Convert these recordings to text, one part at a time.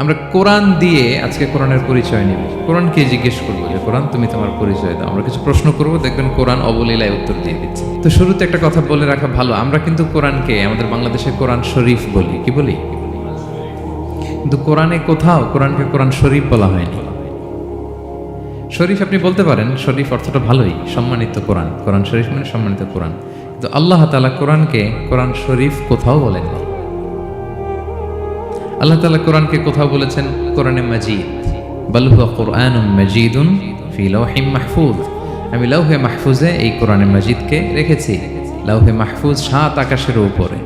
আমরা কোরআন দিয়ে আজকে কোরআনের পরিচয় নিব। কোরআনকে জিজ্ঞেস করবো যে কোরআন তুমি তোমার পরিচয় দাও। আমরা কিছু প্রশ্ন করব, দেখবেন কোরআন অবলীলায় উত্তর দিয়ে দিচ্ছে। তো শুরুতে একটা কথা বলে রাখা ভালো, আমরা কিন্তু কোরআনকে আমাদের বাংলাদেশে কোরআন শরীফ বলি। কি বলি? কিন্তু কোরআনে কোথাও কোরআনকে কোরআন শরীফ বলা হয়নি। শরীফ আপনি বলতে পারেন, শরীফ অর্থটা ভালোই, সম্মানিত কোরআন। কোরআন শরীফ মানে সম্মানিত কোরআন। কিন্তু আল্লাহ তাআলা কোরআনকে কোরআন শরীফ কোথাও বলেননি। আল্লাহ তাআলা কোরআনকে কোথাও বলেছেন কোরআনে মাজিদ, বাল হুয়া কুরআনুম মাজিদুন ফি লাওহিম মাহফুজ। আমি লাউহে মাহফুজে এই কোরআনে মাজিদকে রেখেছি। লাউহে মাহফুজ 7 আকাশের উপরে।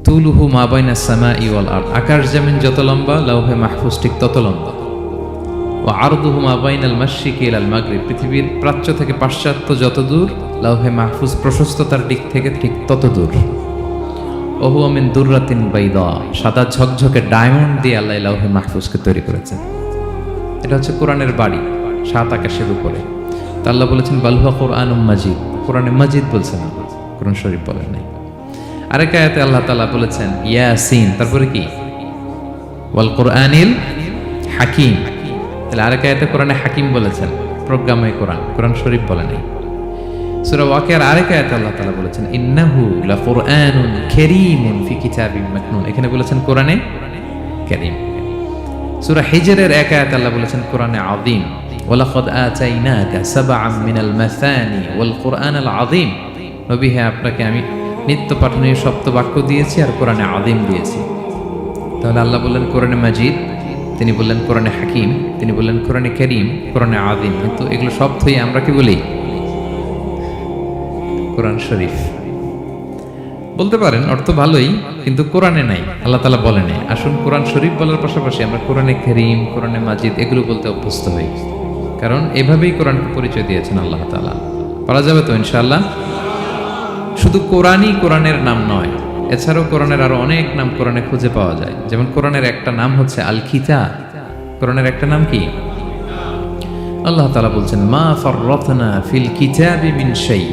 তুলুহু মা বাইনাস সামাই ওয়াল আরদ, আকাশ জমিন যত লম্বা লাউহে মাহফুজ ঠিক তত লম্বা। ওয়া আরদুহু মা বাইনাল মাশরিকি ইলাল মাগরিব, পৃথিবীর প্রাচ্য থেকে পাশ্চাত্য যত দূর, লাউহে মাহফুজ প্রশস্ততার দিক থেকে ঠিক তত দূর। ওহু মিন দুররাতিন বাইদা, সাদা ঝকঝকে ডায়মন্ড দিয়ে আল্লাহ লাউহে মাহফুজকে তৈরি করেছেন। এটা হচ্ছে কোরআনের বাড়ি 7 আকাশের উপরে। তা আল্লাহ বলেছেন বাল হুয়া কুরআনুম মাজিদ, কোরআনে মাজিদ বলছেন আল্লাহ, কোরআন শরীফ বলেন নাই। আরেক আয়াতে আল্লাহ তাআলা বলেছেন ইয়াসিন, তারপরে কি ওয়াল কুরআনিল হাকিম। তাহলে আরেক আয়াতে কোরআনে হাকিম বলেছেন, প্রজ্ঞাময় কোরআন, কোরআন শরীফ বলে নাই। সূরা ওয়াকিয়ার আরেক আয়াতে আল্লাহ তাআলা বলেছেন ইন্নাহু লাকুরআনুন কারীমুন ফি কিতাবিম মাকনুন, এখানে বলেছেন কোরআনে কারীম। সূরা হিজরের এক আয়াতে আল্লাহ বলেছেন কোরআনে আযীম, ওয়ালাকাদ আতাইনাকা সাবআম মিনাল মাসানি ওয়াল কুরআনাল আযীম। নবী হে, আপনাকে আমি নিত্য পাঠনীয় সপ্ত বাক্য দিয়েছি আর কোরআনে আযীম দিয়েছি। তাহলে আল্লাহ বললেন কোরআনে মাজিদ, তিনি বললেন কোরআনে হাকিম, তিনি বললেন কোরআনে কারীম, কোরআনে আযীম। কিন্তু এগুলো সব থেকে আমরা কি বলি? কোরআন শরীফ বলতে পারেন, অর্থ ভালোই, কিন্তু কোরআনে নাই, আল্লাহ তাআলা বলেন। আসুন কোরআন শরীফ বলার পাশাপাশি আমরা কোরআনে কারীম, কোরআনে মাজিদ এগুলো বলতে অভ্যস্ত হই, কারণ এভাবেই কোরআনকে পরিচয় দিয়েছেন আল্লাহ তাআলা। পারা যাবে তো ইনশাআল্লাহ? শুধু কোরআনই কোরআনের নাম নয়, এছাড়াও কোরআনের আরো অনেক নাম কোরআনে খুঁজে পাওয়া যায়। যেমন কোরআনের একটা নাম হচ্ছে আল কিতাব। কোরআনের একটা নাম কি? আল্লাহ তাআলা বলছেন মা ফাররাতনা ফিল কিতাবি মিন শাই,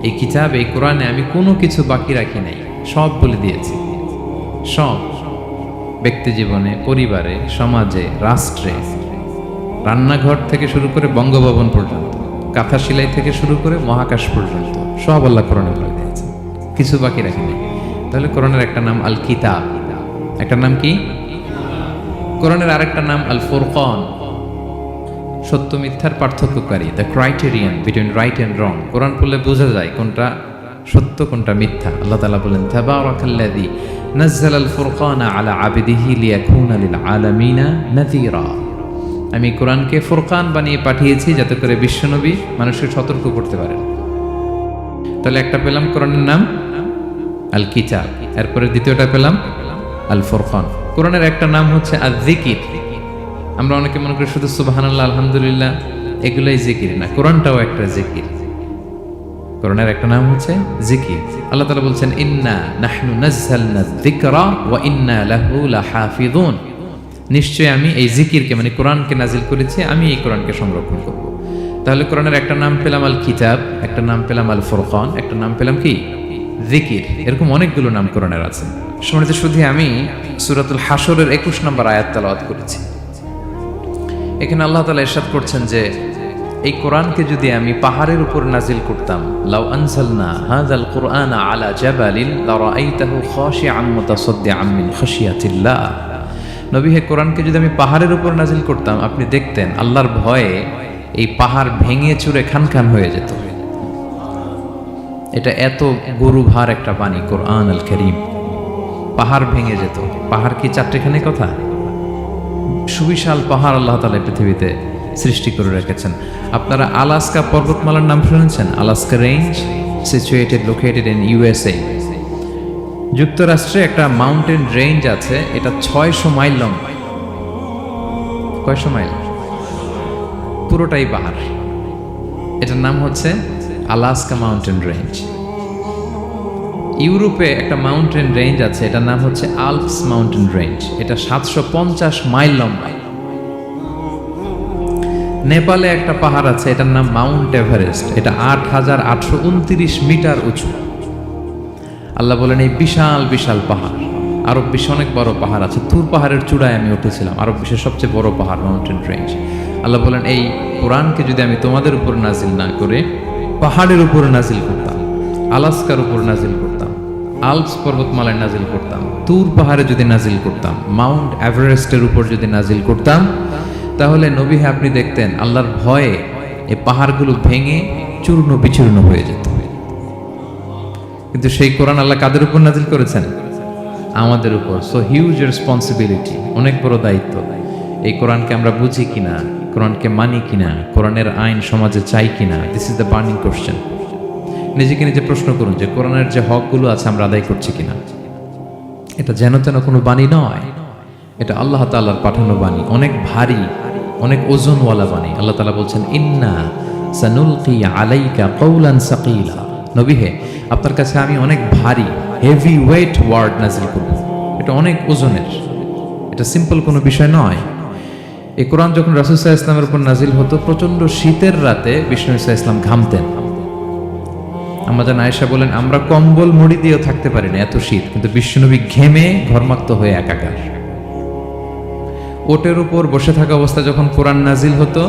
এই কিতাবে, এই কোরআনে আমি কোনো কিছু বাকি রাখি নাই, সব বলে দিয়েছি। সব, ব্যক্তি জীবনে, পরিবারে, সমাজে, রাষ্ট্রে, রান্নাঘর থেকে শুরু করে বঙ্গভবন পর্যন্ত, কাঁথা সেলাই থেকে শুরু করে মহাকাশ পর্যন্ত সব আল্লাহ কোরআনে বলে দিয়েছে, কিছু বাকি রাখি নাই। তাহলে কোরআনের একটা নাম আল কিতাব, একটা নাম কি? কোরআনের আরেকটা নাম আল ফুরকান, সত্য মিথ্যার পার্থক্যকারী, the criterion between right and wrong. কোরআন পড়লে বোঝা যায় কোনটা সত্য কোনটা মিথ্যা। আল্লাহ তাআলা বলেন তাবারাকাল্লাযী নাযালাল ফুরকানা আলা আবদিহি লিয়াকুনা লিল আলামিনা নাযীরা। আমি কোরআনকে ফুরকান বানিয়ে পাঠিয়েছি যাতে করে বিশ্বনবী মানুষকে সতর্ক করতে পারেন। তাহলে একটা পেলাম কোরআনের নাম আল কিতাব, এরপরে দ্বিতীয়টা পেলাম আল ফুরকান। কোরআনের একটা নাম হচ্ছে আয-যিকির। আমরা অনেকে মনে করি শুধু সুবহানাল্লাহ, আলহামদুলিল্লাহ এগুলাই জিকির, না, কোরআনটাও একটা জিকির। কোরআনের একটা নাম হচ্ছে জিকির। আল্লাহ তাআলা বলছেন ইন্না নাহনু নাযালনা যিকরা ওয়া ইন্না লাহু লাহাফিযুন, নিশ্চয় আমি এই জিকিরকে মানে কোরআনকে নাজিল করেছি, আমি এই কোরআনকে সংরক্ষণ করব। তাহলে কোরআনের একটা নাম পেলাম আল কিতাব, একটা নাম পেলাম আল ফুরকান, একটা নাম পেলাম কি? জিকির। এরকম অনেকগুলো নাম কোরআনের আছে। সম্মানিত শুধু আমি সূরাতুল হাশরের 21 নম্বর আয়াত তেলাওয়াত করেছি। এখানে আল্লাহ তাআলা ইরশাদ করছেন যে এই কোরআনকে যদি আমি পাহাড়ের উপর নাজিল করতাম, লাউ আনজালনা হাযাল কুরআনা আলা জাবালিন লারাআইতাহু খাশিআন মুতাসাদ্দিআন মিন খাশিয়াতিল্লাহ। নবী হে, কোরআনকে যদি আমি পাহাড়ের উপর নাজিল করতাম, আপনি দেখতেন আল্লাহর ভয়ে এই পাহাড় ভেঙে চুরে খান খান হয়ে যেত। এটা এত গরুভার একটা বাণী কোরআন আল কারীম, পাহাড় ভেঙে যেত। পাহাড় কি চারটেখানি কথা? সুবিশাল পাহাড় আল্লাহ তাআলা পৃথিবীতে সৃষ্টি করে রেখেছেন। আপনারা আলাস্কা পর্বতমালার নাম শুনেছেন? Alaska range, situated located in USA. যুক্তরাষ্ট্রে একটা মাউন্টেন রেঞ্জ আছে, এটা 600 মাইল লম্বা। কয়শো মাইল? পুরোটাই পাহাড়। এটার নাম হচ্ছে আলাস্কা মাউন্টেন রেঞ্জ। ইউরোপে একটা মাউন্টেন রেঞ্জ আছে, এটার নাম হচ্ছে আল্পস মাউন্টেন রেঞ্জ, এটা 750 মাইল লম্বা। নেপালে একটা পাহাড় আছে, এটার নাম মাউন্ট এভারেস্ট, এটা 8829 মিটার উঁচু। আল্লাহ বলেন এই বিশাল বিশাল পাহাড় আরব বিশ্বে অনেক বড় পাহাড় আছে, তুর পাহাড়ের চূড়ায় আমি উঠেছিলাম, আরব বিশ্বের সবচেয়ে বড় পাহাড়, মাউন্টেন রেঞ্জ। আল্লাহ বলেন, এই কোরআনকে যদি আমি তোমাদের উপর নাজিল না করে পাহাড়ের উপর নাজিল করতাম, আলাস্কার উপর নাজিল করতাম, আলপস পর্বতমালায় নাজিল করতাম, তুর পাহাড়ে যদি নাজিল করতাম, মাউন্ট এভারেস্টের উপর যদি নাজিল করতাম, তাহলে নবী হ্যাঁ আপনি দেখতেন আল্লাহর ভয়ে এই পাহাড়গুলো ভেঙে চূর্ণ বিচূর্ণ হয়ে যেত। কিন্তু সেই কোরআন আল্লাহ কাদের উপর নাজিল করেছেন? আমাদের উপর। সো হিউজ রেসপন্সিবিলিটি, অনেক বড় দায়িত্ব। এই কোরআনকে আমরা বুঝি কিনা, কোরআনকে মানি কিনা, কোরআনের আইন সমাজে চাই কিনা, this is the burning question. নিজেকে নিজে প্রশ্ন করুন যে কোরআনের যে হকগুলো আছে আমরা আদায় করছি কিনা। এটা যেন তেন কোনো বাণী নয়, এটা আল্লাহ তাআলার পাঠানো বাণী, অনেক ভারী, অনেক ওজনওয়ালা বাণী। আল্লাহ তাআলা বলছেন, ইন্না সানুলকি আলাইকা কওলান সাকিলা, নবী হে আপনার কাছে আমি অনেক ভারী, হেভি ওয়েট ওয়ার্ড নাজিল করব। এটা অনেক ওজনের, এটা সিম্পল কোনো বিষয় নয়। এই কোরআন যখন রাসূল সাল্লাল্লাহু আলাইহি ওয়াসাল্লামের উপর নাজিল হতো, প্রচন্ড শীতের রাতে বিষ্ণু সাল্লাল্লাহু আলাইহি ওয়াসাল্লাম ঘামতেন। আমাদের আয়েশা বলেন, আমরা কম্বল মুড়ি দিয়েও থাকতে পারি না, এত শীত, কিন্তু বিশ্বনবী ঘেমে ঘর্মাক্ত হয়ে একাকার। ওটের উপর বসে থাকা অবস্থা যখন কোরআন নাজিল হতো,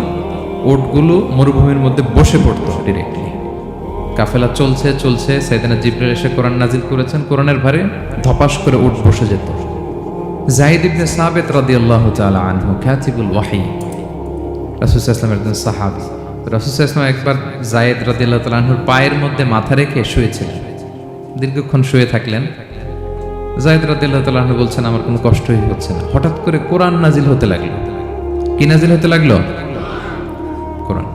ওটগুলো মরুভূমির মধ্যে বসে পড়তো ডিরেক্টলি। কাফেলা চলছে চলছে, সাইয়েদনা জিবরাইল এসে কোরআন নাজিল করেছেন, কোরআনের ভারে ধপাস করে উট বসে যেত। যায়েদ ইবনে সাবিত রাদিয়াল্লাহু তাআলা আনহু কাতিবুল ওয়াহি, রাসূল সাল্লাল্লাহু আলাইহি ওয়াসাল্লামের একজন সাহাবী। রাসূল সাল্লাল্লাহু আলাইহি ওয়াসাল্লাম একবার যায়েদ রাদিয়াল্লাহু তাআলা আনহুর পায়ের মধ্যে মাথা রেখে শুয়েছিলেন, দীর্ঘক্ষণ শুয়ে থাকলেন। যায়েদ রাদিয়াল্লাহু তাআলা আনহু বলছেন, আমার কোনো কষ্টই হচ্ছে না। হঠাৎ করে কোরআন নাজিল হতে লাগলো। কি নাজিল হতে লাগলো? কোরআন।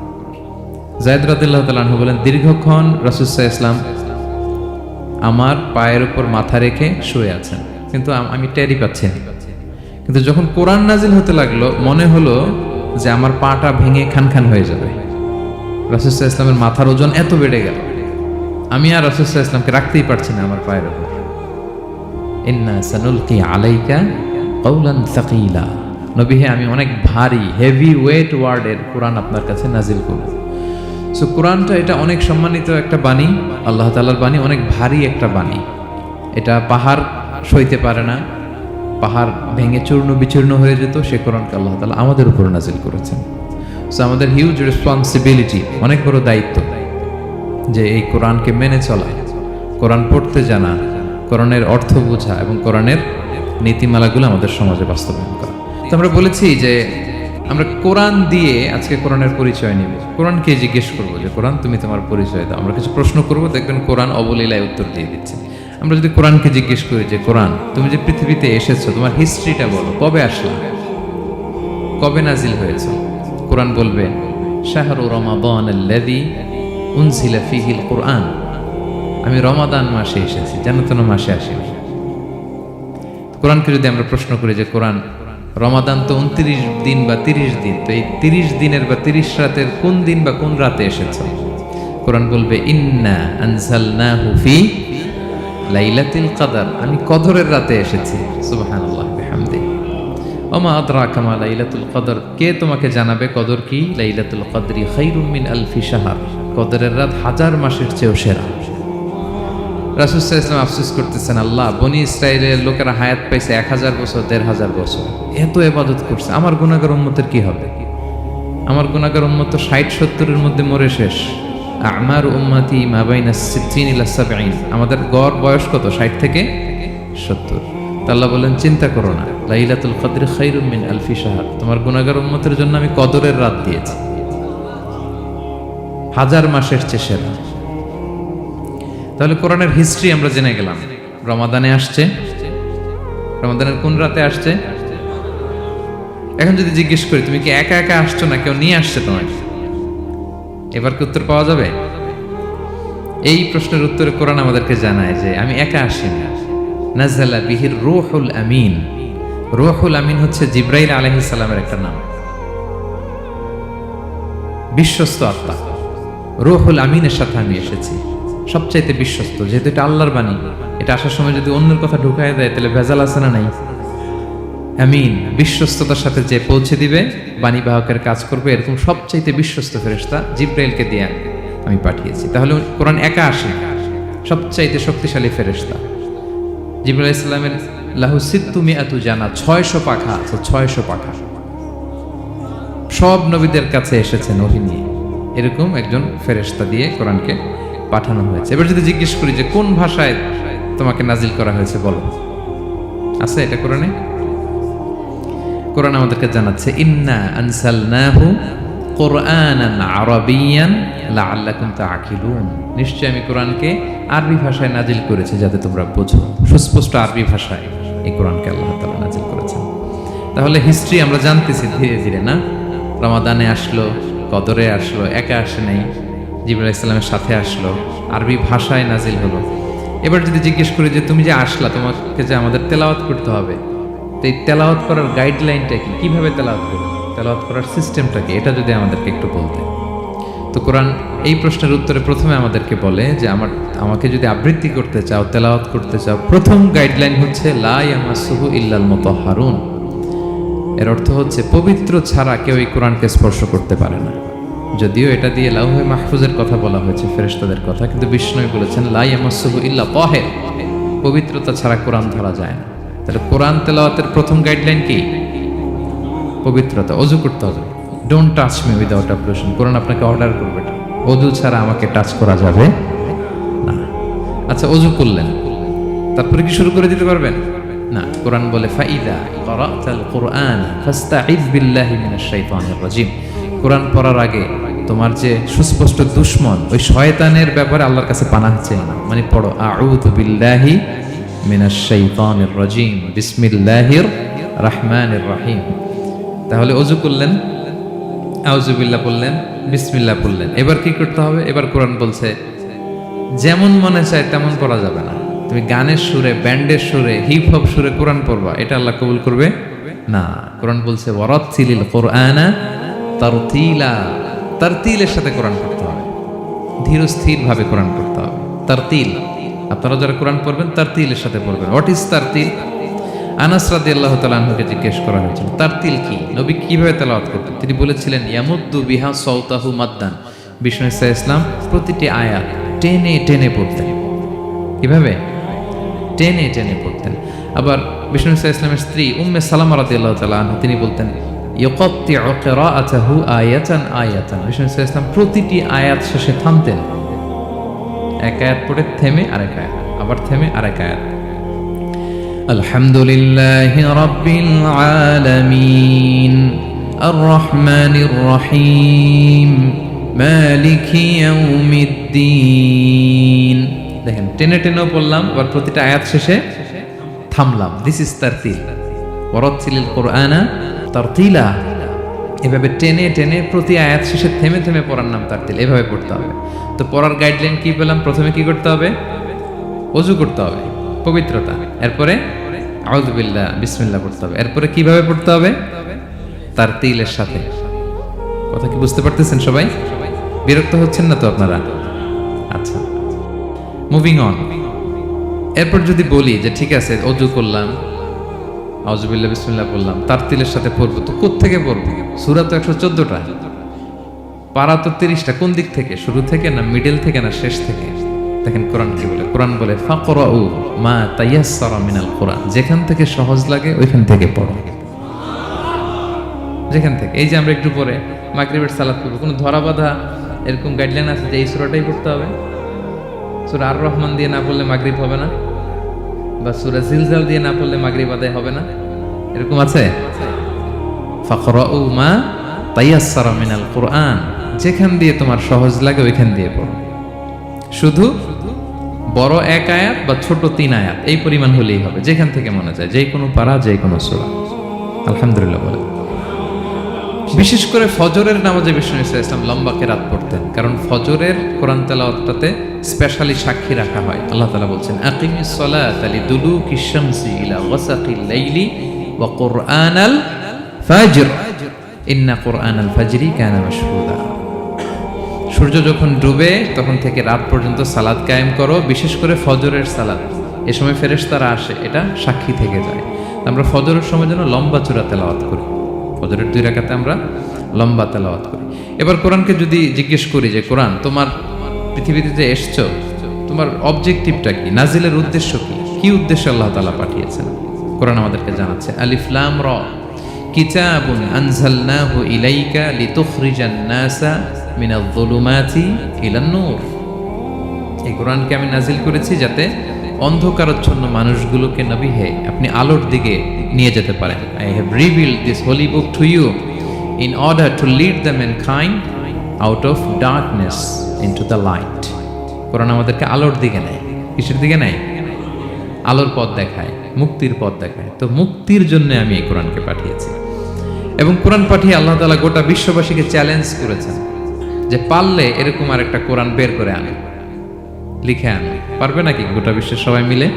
যায়েদ রাদিয়াল্লাহু তাআলা আনহু বলেন, দীর্ঘক্ষণ রাসূল সাল্লাল্লাহু আলাইহি ওয়াসাল্লাম আমার পায়ের উপর মাথা রেখে শুয়ে আছেন, কিন্তু আমি টেরই পাচ্ছি না। কিন্তু যখন কোরআন নাজিল হতে লাগলো, মনে হলো যে আমার পাটা ভেঙে খান খান হয়ে যাবে। রাসূল সাল্লাল্লাহু আলাইহি ওয়াসাল্লামের মাথার ওজন এত বেড়ে গেল, আমি আর রাসূল সাল্লাল্লাহু আলাইহি ওয়াসাল্লামকে রাখতেই পারছি না আমার পায়ের উপর। ইন্না সানুলকি আলাইকা কওলান সাকিলা, নবী হে আমি অনেক ভারী, হেভি ওয়েট ওয়ার্ডের কোরআন আপনার কাছে নাজিল করব। সো কোরআনটা এটা অনেক সম্মানিত একটা বাণী, আল্লাহ তাআলার বাণী, অনেক ভারী একটা বাণী। এটা পাহাড় সইতে পারে না, পাহাড় ভেঙে চূর্ণ বিচূর্ণ হয়ে যেত, সে কোরআনকে আল্লাহ তাআলা আমাদের উপর নাজিল করেছেন। সো আমাদের হিউজ রেসপন্সিবিলিটি, অনেক বড় দায়িত্ব যে এই কোরআনকে মেনে চলা, কোরআন পড়তে জানা, কোরআনের অর্থ বোঝা এবং কোরআনের নীতিমালাগুলো আমাদের সমাজে বাস্তবায়ন করা। তো আমরা বলেছি যে আমরা কোরআন দিয়ে আজকে কোরআনের পরিচয় নিব। কোরআনকে জিজ্ঞেস করবো যে কোরআন তুমি তোমার পরিচয় দাও। আমরা কিছু প্রশ্ন করব, দেখবেন কোরআন অবলীলায় উত্তর দিয়ে দিচ্ছে। আমরা যদি কোরআনকে জিজ্ঞেস করি যে কোরআন তুমি যে পৃথিবীতে এসেছো, তোমার হিস্ট্রিটা বলো, কবে আসলা, কবে নাজিল হয়েছে? কোরআন বলবে শাহরু রমাদানাল্লাযী উনজিলা ফীহিল কুরআন, আমি রমাদান মাসে এসেছি, যেন তেন মাসে আসিনি। কোরআনকে যদি আমরা প্রশ্ন করি যে কোরআন রমাদান তো 29 দিন বা 30 দিন, তো এই 30 দিনের বা 30 রাতের কোন দিন বা কোন রাতে এসেছে? কোরআন বলবে ইন্না আনজালনাহু ফি লাইলাতুল কদর, আমি কদরের রাতে এসেছি। সুবহানাল্লাহ বিহামদিহি। ওমা আদরাকা মা লাইলাতুল কদর, কে তোমাকে জানাবে কদর কি? লাইলাতুল কদরি খায়রুম মিন আলফি শাহর, কদরের রাত 1000 মাসের চেয়েও সেরা। রাসূল সাল্লাল্লাহু আলাইহি ওয়াসাল্লাম আফসোস করতেছেন, আল্লাহ বনি ইসরায়েলের লোকেরা হায়াত পাইছে 1000 বছর, 1500 বছর, এত ইবাদত করছে, আমার গুনাহগার উম্মতের কি হবে? আমার গুনাহগার উম্মত তো 60-70 মধ্যে মরে শেষ। আমার উম্মতি মা বাইনা 60 ইলা 70, আমাদের গড় বয়স কত? 60 থেকে 70। আল্লাহ বলেন চিন্তা করো না, লাইলাতুল কদর খায়রুম মিন আলফি শাহর, তোমার গুনাহগার উম্মতের জন্য আমি কদরের রাত দিয়েছি, 1000 মাসের চেয়ে সেরা। তাহলে কোরআনের হিস্ট্রি আমরা জেনে গেলাম। রমাদানে আসছে, রমাদানের কোন রাতে আসছে? এখন যদি জিজ্ঞেস করি তুমি কি একা একা আসছো না কেউ নিয়ে আসছে তোমাকে, এবার কি উত্তর পাওয়া যাবে? এই প্রশ্নের উত্তরে কোরআন আমাদেরকে জানায় যে আমি একা আসিনি। নাযালা বিহির রূহুল আমিন, রূহুল আমিন হচ্ছে জিবরাইল আলাইহিস সালামের একটা নাম, বিশ্বস্ত আত্মা। রূহুল আমিনের সাথে আমি এসেছি, সবচাইতে বিশ্বস্ত, যেহেতু এটা আল্লাহর বাণী, এটা আসার সময় যদি অন্যের কথা ঢুকায় দেয় তাহলে ভেজাল আছে না নাই? আমিন, বিশ্বস্ততার সাথে যে পৌঁছে দিবে, বাণী বাহকের কাজ করবে, এরকম সবচাইতে বিশ্বস্ত ফেরেশতা জিবরাইলকে দিয়ে আমি পাঠিয়েছি। তাহলে কোরআন একা আসে, সবচাইতে শক্তিশালী ফেরেশতা। জিবরাইল আলাইহিস সালামের লাহু সিত্তুমিআতু জানাহ, 600 পাখা আছে, 600 পাখা। সব নবীদের কাছে এসেছেন ওহী নিয়ে, এরকম একজন ফেরেশতা দিয়ে কোরআনকে পাঠানো হয়েছে। এবার যদি জিজ্ঞেস করি যে কোন ভাষায় তোমাকে নাজিল করা হয়েছে বলো, আছে এটা কোরআনে? কোরআন আমাদেরকে জানাচ্ছে ইন্না আনসালনাহু কুরআনান আরাবিয়ান লাআল্লাকুম তাআকিলুন, নিশ্চয় আমি কোরআনকে আরবি ভাষায় নাজিল করেছি যাতে তোমরা বোঝো। সুস্পষ্ট আরবি ভাষায় এই কোরআনকে আল্লাহ তাআলা নাজিল করেছেন। তাহলে হিস্ট্রি আমরা জানতেছি ধীরে ধীরে, না? রমাদানে আসলো, কদরে আসলো, একা আসে নাই, জিবরাইল আলাইহিস সালামের সাথে আসলো, আরবি ভাষায় নাজিল হলো। এবার যদি জিজ্ঞেস করি যে তুমি যে আসলা, তোমাকে যে আমাদের তেলাওয়াত করতে হবে, তো এই তেলাওয়াত করার গাইডলাইনটা কি, কিভাবে তেলাওয়াত করবে, তেলাওয়াত করার সিস্টেমটা কি, এটা যদি আমাদেরকে একটু বলতে। তো কোরআন এই প্রশ্নের উত্তরে প্রথমে আমাদেরকে বলে যে আমাকে যদি আবৃত্তি করতে চাও, তেলাওয়াত করতে চাও, প্রথম গাইডলাইন হচ্ছে লা ইয়ামাসসুহু ইল্লাল মুতাহহারুন। এর অর্থ হচ্ছে পবিত্র ছাড়া কেউ এই কোরআনকে স্পর্শ করতে পারে না। যদিও এটা দিয়ে লাউহে মাহফুজের কথা বলা হয়েছে, ফেরেশতাদের কথা, কিন্তু বিষ্ণু বলেছেন লা ইয়ামাসসুহু ইল্লা তাহির, পবিত্রতা ছাড়া কোরআন ধরা যায় না। তাহলে কোরআন তেলাওয়াতের প্রথম গাইডলাইন কি? পবিত্রতা, ওযু করতে হবে। ডোন্ট টাচ মি উইদাউট অ্যাবলুশন, কোরআন আপনাকে অর্ডার করবে, ওযু ছাড়া আমাকে টাচ করা যাবে না। আচ্ছা, ওযু করলেন, তারপরে কি শুরু করে দিতে পারবেন? না, কোরআন বলে ফাইদা ক্বারাতাল কুরআন ফাস্তাইয বিল্লাহি মিনাশ শাইতানির রাজিম। কোরআন পড়ার আগে তোমার যে সুস্পষ্ট দুশমন ওই শয়তানের ব্যাপারে আল্লাহর কাছে পানাহ চেয়ে নাও। মানে পড়ো আউযু বিল্লাহি মিনাশ শাইতানির রাজিম বিসমিল্লাহির রহমানির রহিম। তাহলে ওযু করলেন, আউযু বিল্লাহ বললেন, বিসমিল্লাহ বললেন। এবার কি করতে হবে? এবার কোরআন বলছে যেমন মনে চায় তেমন পড়া যাবে না। তুমি গানের সুরে, ব্যান্ডের সুরে, হিপ হপ সুরে কোরআন পড়বা, এটা আল্লাহ কবুল করবে না। কোরআন বলছে ওয়ারাত্তিলিল কুরআনা তারতিলা, তারতিলের সাথে কোরআন পড়তে হবে, ধীর স্থির ভাবে কোরআন পড়তে হবে। তারতিল, আপনারা যারা কোরআন পড়বেন তারতিলের সাথে পড়বেন। What is তারতিল? আনাস রাদিয়াল্লাহু তাআলা আনহুকে জিজ্ঞেস করা হয়েছিল তারতিল কি, নবী কিভাবে তেলাওয়াত করতেন। তিনি বলেছিলেন ইয়ামুদ্দু বিহা সাওতাহু মাদ্দান, বিষ্ণু ঈসা ইসলাম প্রতিটি আয়াত টেনে টেনে পড়তেন। কিভাবে? টেনে টেনে পড়তেন। আবার বিষ্ণু ঈসা ইসলামের স্ত্রী উম্মে সালামা রাদিয়াল্লাহু তাআলা আনহা, তিনি বলতেন ইয়াকাত্তিউ কিরাআতাহু আয়াতান আয়াতান, বিষ্ণু ঈসা ইসলাম প্রতিটি আয়াত শেষে থামতেন। এক আয়াত পড়ে থেমে আরেক আয়াত, আবার থেমে আরেক আয়াত। আলহামদুলিল্লাহি রাব্বিল আলামিন আর রহমানির রহিম মালিকি ইয়াউমিদ্দিন। দেখেন, টেনে টেনেও পড়লাম, আবার প্রতিটা আয়াত শেষে থামলাম। This is তারতিল। ওয়ারাত্তিলিল কুরআনা তারতিলা, এভাবে টেনে টেনে প্রতি আয়াত শেষে থেমে থেমে পড়ার নাম তারতিল। এভাবে পড়তে হবে। তো পড়ার গাইডলাইন কি পেলাম? প্রথমে কি করতে হবে? ওযু করতে হবে, পবিত্রতা। এরপরে আউযু বিল্লাহ বিসমিল্লাহ পড়তে হবে। এরপরে কিভাবে পড়তে হবে? তারতিলের সাথে। কথা কি বুঝতে পারতেছেন সবাই? বিরক্ত হচ্ছেন না তো আপনারা? আচ্ছা, মুভিং অন। এরপর যদি বলি যে ঠিক আছে ওযু করলাম, আউযু বিল্লাহ বিসমিল্লাহ বললাম, তারতিলের সাথে পড়বো, তো কোত্থেকে পড়বো? সূরা তো 114টা, পারা তো 30টা। কোন দিক থেকে? শুরু থেকে না মিডল থেকে না শেষ থেকে? দেখেন কোরআন কি বলে। কোরআন বলে ফাকরাউ মা তায়াসসারা মিনাল কোরআন, যেখান থেকে সহজ লাগে ওইখান থেকে পড়ো। যেখান থেকে, এই যে আমরা একটু পরে মাগরিবের সালাত করবো, কোনো ধরা বাঁধা এরকম গাইডলাইন আছে যে এই সূরাটাই পড়তে হবে? সূরা আর রহমান দিয়ে না পড়লে মাগরিব হবে না, বা সূরা জিলজাল দিয়ে না পড়লে মাগরিব আদায় হবে না, এরকম আছে? ফাকরাউ মা তায়াসসারা মিনাল কোরআন, যেখান দিয়ে তোমার সহজ লাগে ওইখান দিয়ে পড়ো। শুধু বড় এক আয়াত বা ছোট 3 আয়াত এই পরিমাণ হলেই হবে, যেখান থেকে মনে যায়, যে কোনো পারা, যে কোনো সূরা। আলহামদুলিল্লাহ বলে। বিশেষ করে ফজরের নামাজে বিষ্ণু ঈসা ইসলাম লম্বা কিরাত পড়তেন, কারণ ফজরের কোরআন তেলাওয়াতটাতে স্পেশালি সাক্ষী রাখা হয়। আল্লাহ তাআলা বলছেন আকিমিস সালাতা লিদুলুকিশ শামসি ইলা গাসাকিল লাইলি ওয়া কুরআনাল ফাজর ইন্না কুরআনাল ফাজরি কানা মাশহুদা। সূর্য যখন ডুবে তখন থেকে রাত পর্যন্ত সালাত কায়েম করো, বিশেষ করে ফজরের সালাত। এ সময় ফেরেশতারা আসে, এটা সাক্ষী থেকে যায়। আমরা ফজরের সময় যেন লম্বা চূড়া তেলাওয়াত করি, ফজরের 2 রাকাতে আমরা লম্বা তেলাওয়াত করি। এবার কোরআনকে যদি জিজ্ঞেস করি যে কোরআন তোমার পৃথিবীতে যে এসছো, তোমার অবজেক্টিভটা কি, নাজিলের উদ্দেশ্য কি, কি উদ্দেশ্যে আল্লাহ তাআলা পাঠিয়েছেন, কোরআন আমাদেরকে জানাচ্ছে আলিফ লাম র কিতাবুন আনজালনাহু ইলাইকা লিতুখরিজান নাসা মিনাল যুলুমাতি ইলান নূর। এই কোরআনকে আমি নাজিল করেছি যাতে অন্ধকারাচ্ছন্ন মানুষগুলোকে নবী হে আপনি আলোর দিকে নিয়ে যেতে পারেন। I have revealed this holy book to you in order to lead the mankind out of darkness into the light. কোরআন আমাদেরকে আলোর দিকে নেয়। কিসের দিকে নেয়? আলোর পথ দেখায়, মুক্তির পথ দেখায়। তো মুক্তির জন্য আমি এই কোরআনকে পাঠিয়েছি এবং কোরআন পাঠিয়ে আল্লাহ তাআলা গোটা বিশ্ববাসীকে চ্যালেঞ্জ করেছেন যে পারলে এরকম আর একটা কোরআন বের করে আনে, লিখে আনে। পারবে নাকি গোটা বিশ্বের সবাই মিলে?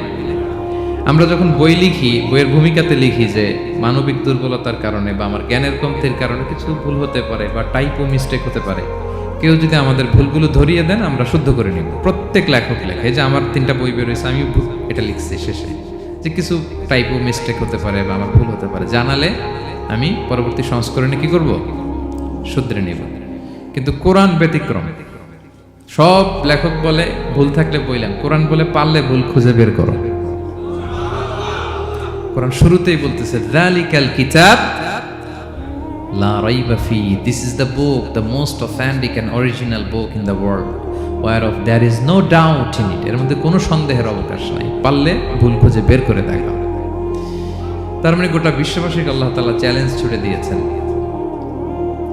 আমরা যখন বই লিখি, বইয়ের ভূমিকাতে লিখি যে মানবিক দুর্বলতার কারণে বা আমার জ্ঞানের কমতির কারণে কিছু ভুল হতে পারে বা টাইপো মিস্টেক হতে পারে। কেউ যদি আমাদের ভুলগুলো ধরিয়ে দেন আমরা শুদ্ধ করে নিব। প্রত্যেক লেখক লেখে যে আমার 3টা বই বেরোয়েছে, আমি এটা লিখছি শেষে যে কিছু টাইপো মিস্টেক হতে পারে বা আমার ভুল হতে পারে, জানালে আমি পরবর্তী সংস্করণে কি করব? শুধরে নিব। কিন্তু কোরআন ব্যতিক্রম। সব লেখক বলে ভুল থাকলে বইলাম, কোরআন বলে পারলে ভুল খুঁজে বের করো। কোরআন শুরুতেই বলতেছে যালিকাল কিতাব লা রাইবা ফি, this is the book, the most authentic and original book in the world, whereof there is no doubt in it, এর মধ্যে কোনো সন্দেহের অবকাশ নাই। পারলে ভুল খুঁজে বের করে দেখাও। তার মানে গোটা বিশ্ববাসীকে আল্লাহ তাআলা চ্যালেঞ্জ ছুড়ে দিয়েছেন।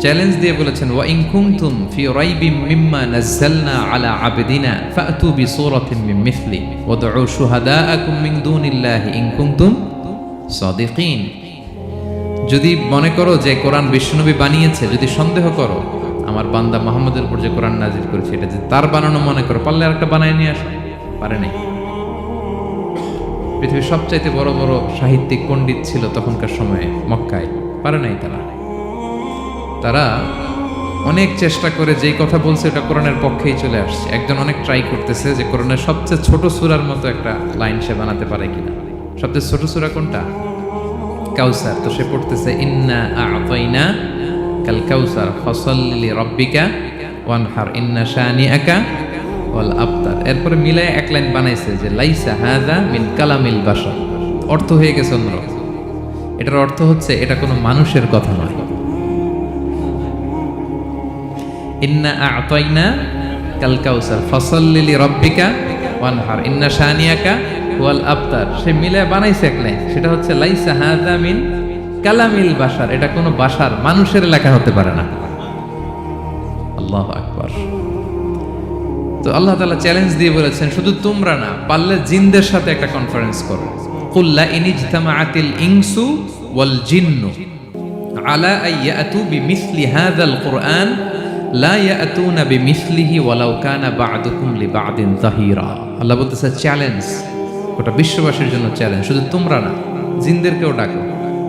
চ্যালেঞ্জ দিয়ে বলেছেন ওয়া ইন কুনতুম ফি রাইবিম মিম্মা নাযালনা আলা আবদিনা ফাতু বিসূরাতিন মিন মিথলি ওয়াদউ শুহাদাআকুম মিন দুনিল্লাহি ইন কুনতুম সাদিকিন। যদি মনে করো যে কোরআন বিশ্বনবী বানিয়েছে, যদি সন্দেহ করো আমার বান্দা মুহাম্মদের উপর যে কোরআন নাজিল করেছে এটা যে তার বানানো মনে করো, পারলে আরেকটা বানায় নিয়ে আসো। পারে নাই। পৃথিবীর সবচাইতে বড় বড় সাহিত্যিক পণ্ডিত ছিল তখনকার সময়ে মক্কায়, পারে নাই তারা অনেক চেষ্টা করে যেই কথা বলছে এটা কোরআনের পক্ষেই চলে আসছে। একজন অনেক ট্রাই করতেছে যে কোরআনের সবচেয়ে ছোট সূরার মতো একটা লাইন সে বানাতে পারে কিনা। সবচেয়ে ছোট সূরা কোনটা? কাউসার। তো সে পড়তেছে ইন্না আ'তাইনা কাল কাউসার ফাসাল্লি লিরাব্বিকা ওয়ানহার ইন্না শানিআকা ওয়াল আবতার। এরপরে মিলায় এক লাইন বানাইছে যে লাইসা হাযা মিন কালামিল বাশার। অর্থ হয়ে গেছে অন্যরকম। এটার অর্থ হচ্ছে এটা কোনো মানুষের কথা নয়। ইন্না আ'তাইনা কাল কাউসার ফাসাল্লি লিরাব্বিকা ওয়ানহার ইন্না শানিআকা ওয়াল আবতার। সে মিলে বানাইছে এক লাইন, সেটা হচ্ছে লাইসা হাযা মিন কালামিল বাশার। এটা কোনো বাশার, মানুষের লেখা হতে পারে না। আল্লাহু আকবার। তো আল্লাহ তাআলা চ্যালেঞ্জ দিয়ে বলেছেন শুধু তোমরা না, পারলে জিনদের সাথে একটা কনফারেন্স করো। কুল লা ইনিজতামাআতিল ইনসু ওয়াল জিন্নু আলা আইয়াতু বিমিসলি হাযাল কুরআন লা ইয়াতুনা বিমিসলিহি ওয়ালাউ কানা বা'দুকুম লিবা'দিন যাহিরা। আল্লাহ বলতেছে চ্যালেঞ্জ, গোটা বিশ্ববাসীর জন্য চ্যালেঞ্জ। শুধু তোমরা না, জিনদেরকেও ডাকো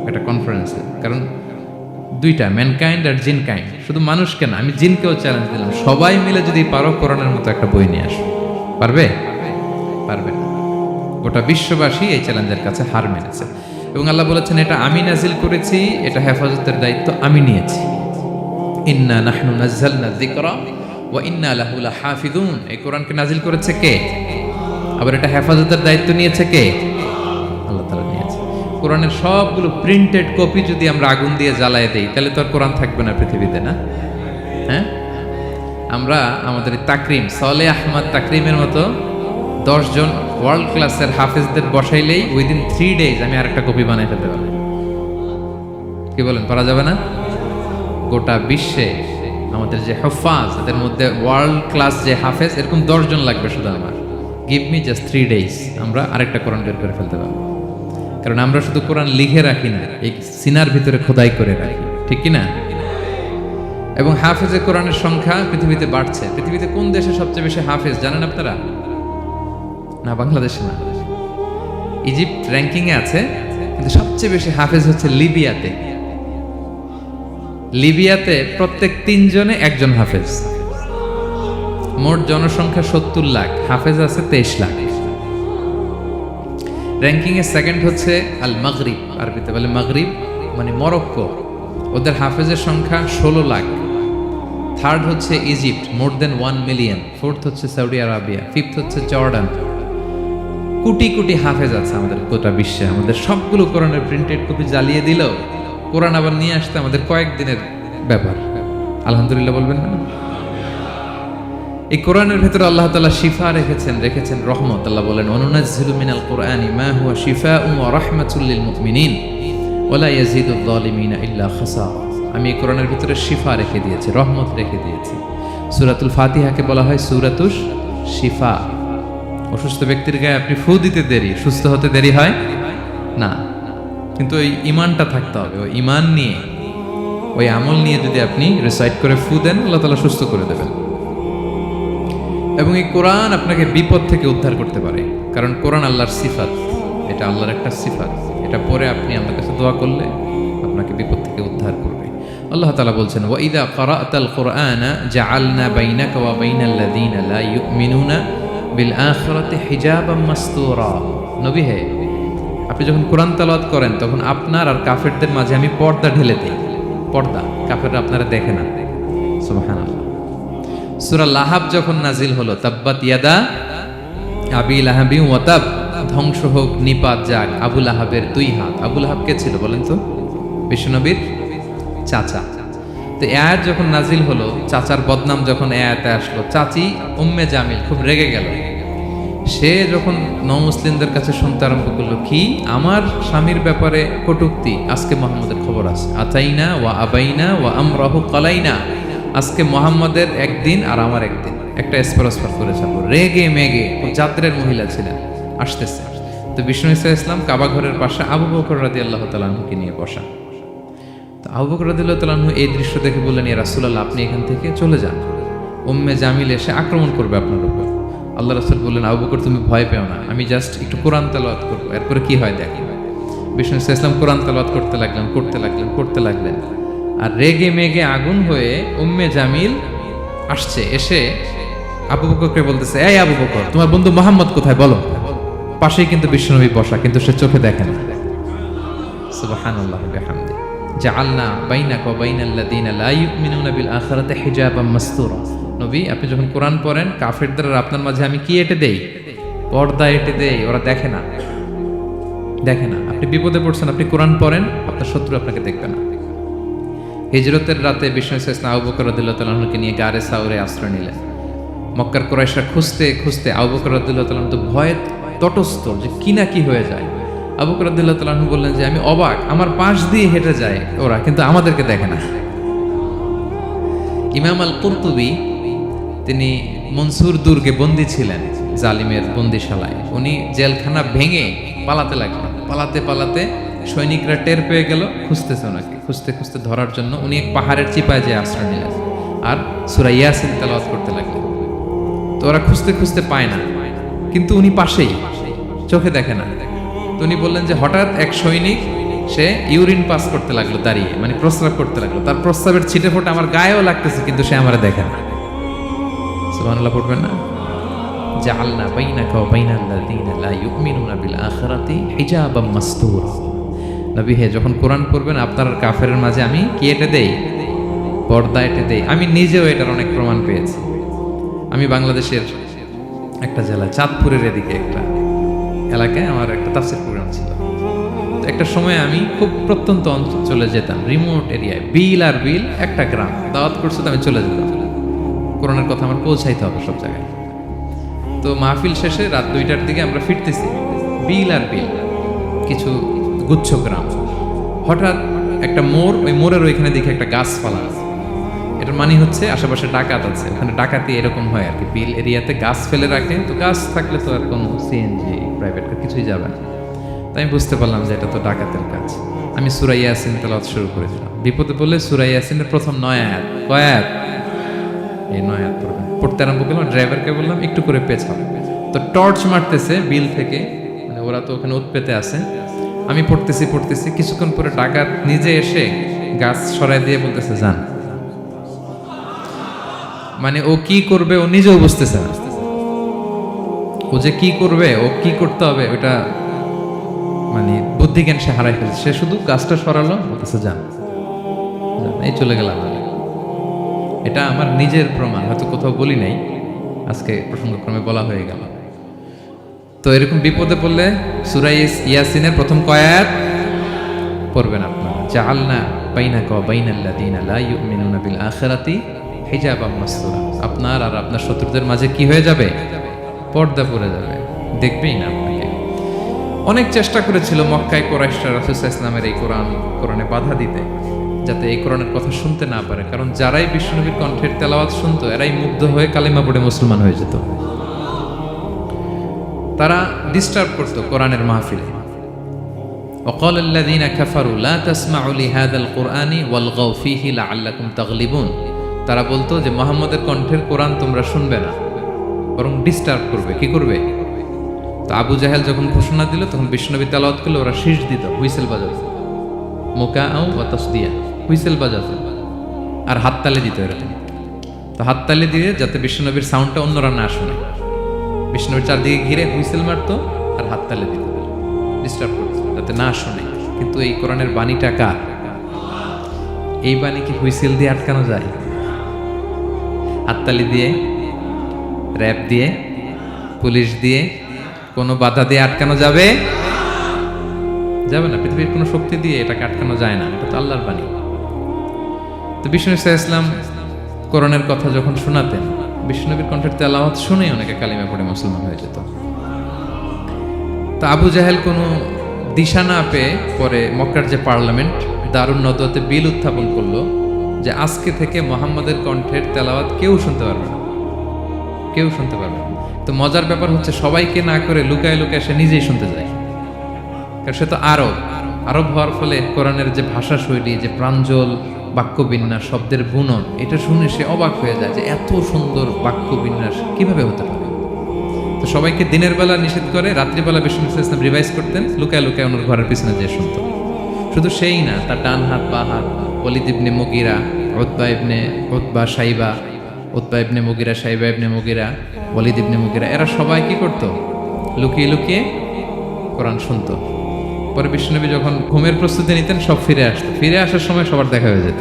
একটা কনফারেন্সে। কারণ দুইটা, ম্যানকাইন্ড আর জিনকাইন্ড। শুধু মানুষকে না, আমি জিনকেও চ্যালেঞ্জ দিলাম, সবাই মিলে যদি পারো কোরআনের মতো একটা বই নিয়ে আসো। পারবে? পারবে না। গোটা বিশ্ববাসী এই চ্যালেঞ্জের কাছে হার মেনেছে এবং আল্লাহ বলেছেন এটা আমি নাজিল করেছি, এটা হেফাজতের দায়িত্ব আমি নিয়েছি। ইন্না নাহনু নাযালনা যিকরা ওয়া ইন্না লাহু লাহাফিযুন। এই কোরআনকে নাজিল করেছে কে? আবার এটা হেফাজতের দায়িত্ব নিয়েছে কে? আল্লাহ তাআলা নিয়েছে। কোরআনের সবগুলো প্রিন্টেড কপি যদি আমরা আগুন দিয়ে জ্বালায় দেই তাহলে তো আর কোরআন থাকবে না পৃথিবীতে, না? হ্যাঁ, আমরা আমাদের তাকরিম সালে আহমদ তাকরিমের মতো 10 জন ওয়ার্ল্ড ক্লাসের হাফেজদের বসাইলেই উইদিন 3 days আমি আরেকটা কপি বানাই ফেলতে পারবো। কি বলেন, পারা যাবে না? গোটা বিশ্বে আমাদের যে হুফাজ, এদের মধ্যে ওয়ার্ল্ড ক্লাস যে হাফেজ, এরকম 10 জন লাগবে শুধু আমার। গিভ মি জাস্ট 3 days, আমরা আরেকটা কোরআন বের করে ফেলতে পারবো। কারণ আমরা শুধু কোরআন লিখে রাখি না, এই সিনার ভিতরে খোদাই করে রাখি, ঠিক কি না? এবং হাফেজে কোরআনের সংখ্যা পৃথিবীতে বাড়ছে। পৃথিবীতে কোন দেশে সবচেয়ে বেশি হাফেজ জানেন আপনারা? না, বাংলাদেশে না। ইজিপ্ট র্যাঙ্কিং এ আছে, কিন্তু সবচেয়ে বেশি হাফেজ হচ্ছে লিবিয়াতে। লিবিয়াতে প্রত্যেক 3 জনে একজন হাফেজ। মোট জনসংখ্যা 70 লাখ, হাফেজ আছে 23 লাখ। র্যাঙ্কিং এ সেকেন্ড হচ্ছে আল মাগরিব, আরবিতে বলে মাগরিব মানে মরক্কো, ওদের হাফেজের সংখ্যা 16 লাখ। থার্ড হচ্ছে ইজিপ্ট, মোর দেন 1 মিলিয়ন। ফোর্থ হচ্ছে সৌদি আরবিয়া, ফিফথ হচ্ছে জর্ডান। কোটি কোটি হাফেজ আছে আমাদের গোটা বিশ্বে, আমাদের সবগুলো কোরআনের প্রিন্টেড কপি জ্বালিয়ে দিল, কোরআন আবার নিয়ে আসতে আমাদের কয়েকদিনের ব্যাপার। আলহামদুলিল্লাহ বলবেন না? এই কোরআনের ভেতরে আল্লাহ তাআলা শিফা রেখেছেন রহমত। আল্লাহ বলেন, অনুনাজ্জিলু মিনাল কুরআনি মা হুয়া শিফাউন ওয়া রাহমাতুল লিল মুমিনিন ওয়া লা ইয়াজিদুয যালিমিনা ইল্লা খাসারা। আমি এই কোরআনের ভিতরে শিফা রেখে দিয়েছি, রহমত রেখে দিয়েছি। সূরাতুল ফাতিহাকে বলা হয় সূরাতুশ শিফা। অসুস্থ ব্যক্তির গায়ে আপনি ফু দিতে দেরি, সুস্থ হতে দেরি হয় না, কিন্তু ওই ঈমানটা থাকতে হবে। ওই ঈমান নিয়ে, ওই আমল নিয়ে যদি আপনি রিসাইট করে ফু দেন, আল্লাহ তাআলা সুস্থ করে দেবেন। এবং এই কোরআন আপনাকে বিপদ থেকে উদ্ধার করতে পারে, কারণ কোরআন আল্লাহর সিফাত, এটা আল্লাহর একটা সিফাত। এটা পরে আপনি আল্লাহর কাছে দোয়া করলে আপনাকে বিপদ থেকে উদ্ধার করবে। আল্লাহ তাআলা বলছেন, ওয়া ইযা ক্বারা'তাল কুরআনা জাআলনা বাইনাকা ওয়া বাইনাল্লাযীনা লা ইউমিনুনা বিল আখিরাতি হিজাবাম মাসতুরা। নবী হে, আপনি যখন কোরআন তেলাওয়াত করেন তখন আপনার আর কাফেরদের মাঝে আমি পর্দা ঢেলে দিই। পর্দা, কাফেররা আপনারা দেখে না। সুবহানাল্লাহ। সূরা লাহাব যখন নাজিল হলো, তাব্বাত ইয়াদা আবি লাহাবি ওয়া তাব, ধ্বংস হোক, নিপাত যাক আবু লাহাবের দুই হাত। আবু লাহাব কে ছিল বলেন তো? বিশ্বনবীর চাচা। তো এই আয়াত যখন নাজিল হলো, চাচার বদনাম যখন এই আয়াতে আসলো, চাচি উম্মে জামিল খুব রেগে গেল। সে যখন নমুসলিমদের কাছে শুনতে আরম্ভ করলো, কি আমার স্বামীর ব্যাপারে কটূক্তি, আজকে মুহাম্মদের খবর আছে, আতাইনা ওয়া আবাইনা ওয়া আমরাহু কালাইনা, আজকে মুহাম্মদের একদিন আর আমার একদিন, একটা এসপার করে যাবো। রেগে মেগে, খুব জাত্রের মহিলা ছিলেন, আসতেছে। তো বিষ্ণু ইসা ইসলাম কাবা ঘরের পাশে আবু বকর রাদিয়াল্লাহু তাআলা আনহুকে নিয়ে বসা। তো আবু বকর রাদিয়াল্লাহু তাআলা আনহু এই দৃশ্য দেখে বললেন, ইয়া রাসূলুল্লাহ, আপনি এখান থেকে চলে যান, উম্মে জামিল এসে আক্রমণ করবে আপনার উপর। আল্লাহ রাসূল বললেন, আবু বকর তুমি ভয় পেও না, আমি জাস্ট একটু কোরআন তেলাওয়াত করবো, এরপরে কি হয় দেখো। বিষ্ণু ইসা ইসলাম কোরআন তেলাওয়াত করতে লাগলেন। আর রেগে মেগে আগুন হয়ে উম্মে জামিল আসছে, এসে আবু বকরকে বলতেছে, এই আবু বকর, তোমার বন্ধু মুহাম্মদ কোথায় বলো। পাশেই কিন্তু বিশ্বনবী বসা, কিন্তু সে চোখে দেখে না। সুবহানাল্লাহ ওয়া বিহামদি। জাআলনা বাইনাকা ওয়া বাইনাল্লাযীনা লা ইউমিনুনা বিল আখিরাতি হিজাবাম মাসতুরা। নবী, আপনি যখন কোরআন পড়েন, কাফেরদের আর আপনার মাঝে আমি কি এঁটে দেই? পর্দা এঁটে দেই, ওরা দেখে না। আপনি বিপদে পড়ছেন, আপনি কোরআন পড়েন, আপনার শত্রু আপনাকে দেখবে না। হিজরতের রাতে বিষ্ণু ইসলাম আবু বকর রাদিয়াল্লাহু তাআলা আনহুকে নিয়ে গারে সাউরে আশ্রয় নিলেন। মক্কার কুরাইশরা খুঁজতে আবু বকর রাদিয়াল্লাহু তাআলা আনহু তো ভয়ে তটস্থ, যে কি না কি হয়ে যায়। আবু বকর রাদিয়াল্লাহু তাআলা আনহু বললেন যে আমি অবাক, আমার পাশ দিয়ে হেঁটে যায় ওরা, কিন্তু আমাদেরকে দেখে না। ইমাম আল কুরতুবী, তিনি মনসুর দুর্গে বন্দী ছিলেন, জালিমের বন্দিশালায়। উনি জেলখানা ভেঙে পালাতে লাগলেন। পালাতে সৈনিকরা টের পেয়ে গেল, খুঁজতেছে ওনাকে, খুঁজতে ধরার জন্য উনি এক পাহাড়ের চিপায় যেয়ে আশ্রয় নিলেন আর সূরা ইয়াসিন তেলাওয়াত করতে লাগলেন। তো ওরা খুঁজতে পায় না, কিন্তু উনি পাশেই, চোখে দেখে না। তো উনি বললেন যে হঠাৎ এক সৈনিক, সে ইউরিন পাস করতে লাগলো দাঁড়িয়ে, মানে প্রস্রাব করতে লাগলো। তার প্রস্রাবের ছিটে ফোঁটা আমার গায়েও লাগতেছে, কিন্তু সে আমারে দেখে না। সুবহানাল্লাহ পড়বেন না? জাআলনা বাইনাকা ওয়া বাইনাল্লাযীনা লা ইউমিনুনা বিল আখিরাতি হিজাবাম মাসতুরা। নবী হে, যখন কোরআন পড়বেন, আপনার আর কাফেরের মাঝে আমি কি এঁটে দেই? পর্দা এঁটে দেই। আমি নিজেও এটার অনেক প্রমাণ পেয়েছি। আমি বাংলাদেশের একটা জেলা, চাঁদপুরের এদিকে একটা এলাকায় আমার একটা তাফসীর প্রোগ্রাম ছিল। তো একটা সময় আমি খুব প্রত্যন্ত অঞ্চলে যেতাম, রিমোট এরিয়ায়, বিল একটা গ্রাম, দাওয়াত করছে, তো আমি চলে যেতাম। কোরআনের কথা আমার পৌঁছাইতে হবে সব জায়গায়। তো মাহফিল শেষে রাত 2টার দিকে আমরা ফিরতেছি, বিল কিছু গুচ্ছ গ্রাম। হঠাৎ একটা মোড়, ওই মোড়ের ওইখানে দেখে একটা গাছ ফালা আছে। এটার মানে হচ্ছে আশেপাশে ডাকাত আছে, ওখানে ডাকাতি এরকম হয় আর কি। বিল এরিয়াতে গাছ ফেলে রাখে, তো গাছ থাকলে তো আর কোনো সিএনজি, প্রাইভেট কার কিছুই যাবে না। তাই আমি বুঝতে পারলাম যে এটা তো ডাকাতের কাজ। আমি সূরা ইয়াসিন তেলাওয়াত শুরু করেছিলাম। বিপদে পড়লে সূরা ইয়াসিনের প্রথম 9 আয়াত, কয় আয়াত? এই 9 আয়াত পড়তে আরম্ভ করলাম। ড্রাইভারকে বললাম একটু করে পেছাও। তো টর্চ মারতেছে বিল থেকে, মানে ওরা তো ওখানে উৎপেতে আছে। আমি পড়তেছি, কিছুক্ষণ পরে ডাকাত নিজে এসে গাছ সরাই দিয়ে বলতেছে যান। মানে ও কি করবে ও নিজেও বুঝতেছে না। ও যে কি করবে, ও কি করতে হবে, ওটা মানে বুদ্ধি জ্ঞান সে হারাই ফেলছে। সে শুধু গাছটা সরালো, বলতেছে যান, এই চলে গেলাম। এটা আমার নিজের প্রমাণ, হয়তো কোথাও বলি নাই, আজকে প্রসঙ্গক্রমে বলা হয়ে গেল। তো এরকম বিপদে পড়লে সূরা ইয়াসিনের প্রথম কয়াত পড়বেন আপনারা। জাআলনা বাইনাকা ওয়া বাইনাল্লাযীনা লা ইউমিনুনা বিল আখিরাতি হিজাবাম মাসতুরা। আপনার আর আপনার শত্রুদের মাঝে কি হয়ে যাবে? পর্দা পড়ে যাবে, দেখবেই না আপনাকে। অনেক চেষ্টা করেছিল মক্কায় কুরাইশরা রাসূল সাল্লাল্লাহু আলাইহি ওয়াসাল্লামের এই কোরআনে বাধা দিতে, যাতে এই কোরআনের কথা শুনতে না পারে। কারণ যারাই বিশ্বনবীর কণ্ঠের তেলাওয়াত শুনতো এরাই মুগ্ধ হয়ে কালিমা পড়ে মুসলমান হয়ে যেত। তারা ডিস্টার্ব করতো কোরআনের মাহফিলে। وقال الذين كفروا لا تسمعوا لهذا القرآن والغوا فيه لعلكم تغلبون। তারা বলতো যে মুহাম্মদের কণ্ঠের কোরআন তোমরা শুনবে না, বরং ডিস্টার্ব করবে। কি করবে? তো আবু জাহেল যখন ঘোষণা দিল তখন বিশ্বনবী তেলাওয়াত করলে ওরা শীষ দিত, হুইসেল বাজাতো, মুকাআউ ওয়া তাসদিয়া, হুইসেল বাজাতো আর হাততালি দিত এরকম। তো হাততালি দিয়ে যাতে বিশ্বনবীর সাউন্ডটা অন্যরা না শুনে, বিষ্ণুর চারদিকে ঘিরে হুইসেল মারতো আর হাততালি দিত, ডিস্টার্ব করতো যাতে না শুনে। কিন্তু এই কোরআনের বাণীটা কার? এই বাণী কি হুইসেল দিয়ে আটকানো যায়? হাততালি দিয়ে, র‍্যাব দিয়ে, পুলিশ দিয়ে, কোনো বাধা দিয়ে আটকানো যাবে? যাবে না। পৃথিবীর কোনো শক্তি দিয়ে এটাকে আটকানো যায় না, এটা তো আল্লাহর বাণী। তো বিষ্ণু ইসলাম কোরআনের কথা যখন শোনাতেন, বিষ্ণুনবীর কণ্ঠের তেলাওয়াত শুনেই অনেকে কালিমা পড়ে মুসলমান হয়ে যেত। তো আবু জাহেল কোনো দিশা না পেয়ে পরে মক্কার যে পার্লামেন্ট দারুন নদওয়াতে বিল উত্থাপন করলো যে আজকে থেকে মুহাম্মদের কণ্ঠের তেলাওয়াত কেউ শুনতে পারবে না, কেউ শুনতে পারবে না। তো মজার ব্যাপার হচ্ছে সবাইকে না করে লুকায় লুকায় সে নিজেই শুনতে যায়। কারণ সে তো আরব হওয়ার ফলে কোরআনের যে ভাষা শৈলী, যে প্রাঞ্জল বাক্যবিন্যাস, শব্দের বুনন, এটা শুনে সে অবাক হয়ে যায় যে এত সুন্দর বাক্যবিন্যাস কিভাবে হতে পারে। তো সবাইকে দিনের বেলা নিষেধ করে, রাত্রিবেলা বিষ্ণু ইসলাম রিভাইজ করতেন, লুকায় লুকায় ওনার ঘরের পিছনে যেয়ে শুনত। শুধু সেই না, তার ডান হাত বা হাত ওয়ালিদ ইবনে মুগীরা, উতবা ইবনে শাইবা, উতবা ইবনে মুগীরা, শাইবা ইবনে মুগীরা, ওয়ালিদ ইবনে মুগীরা, এরা সবাই কি করত? লুকিয়ে লুকিয়ে কোরআন শুনতো। পরে বিশ্বনবী যখন ঘুমের প্রস্তুতি নিতেন সব ফিরে আসতো, ফিরে আসার সময় সবার দেখা হয়ে যেত।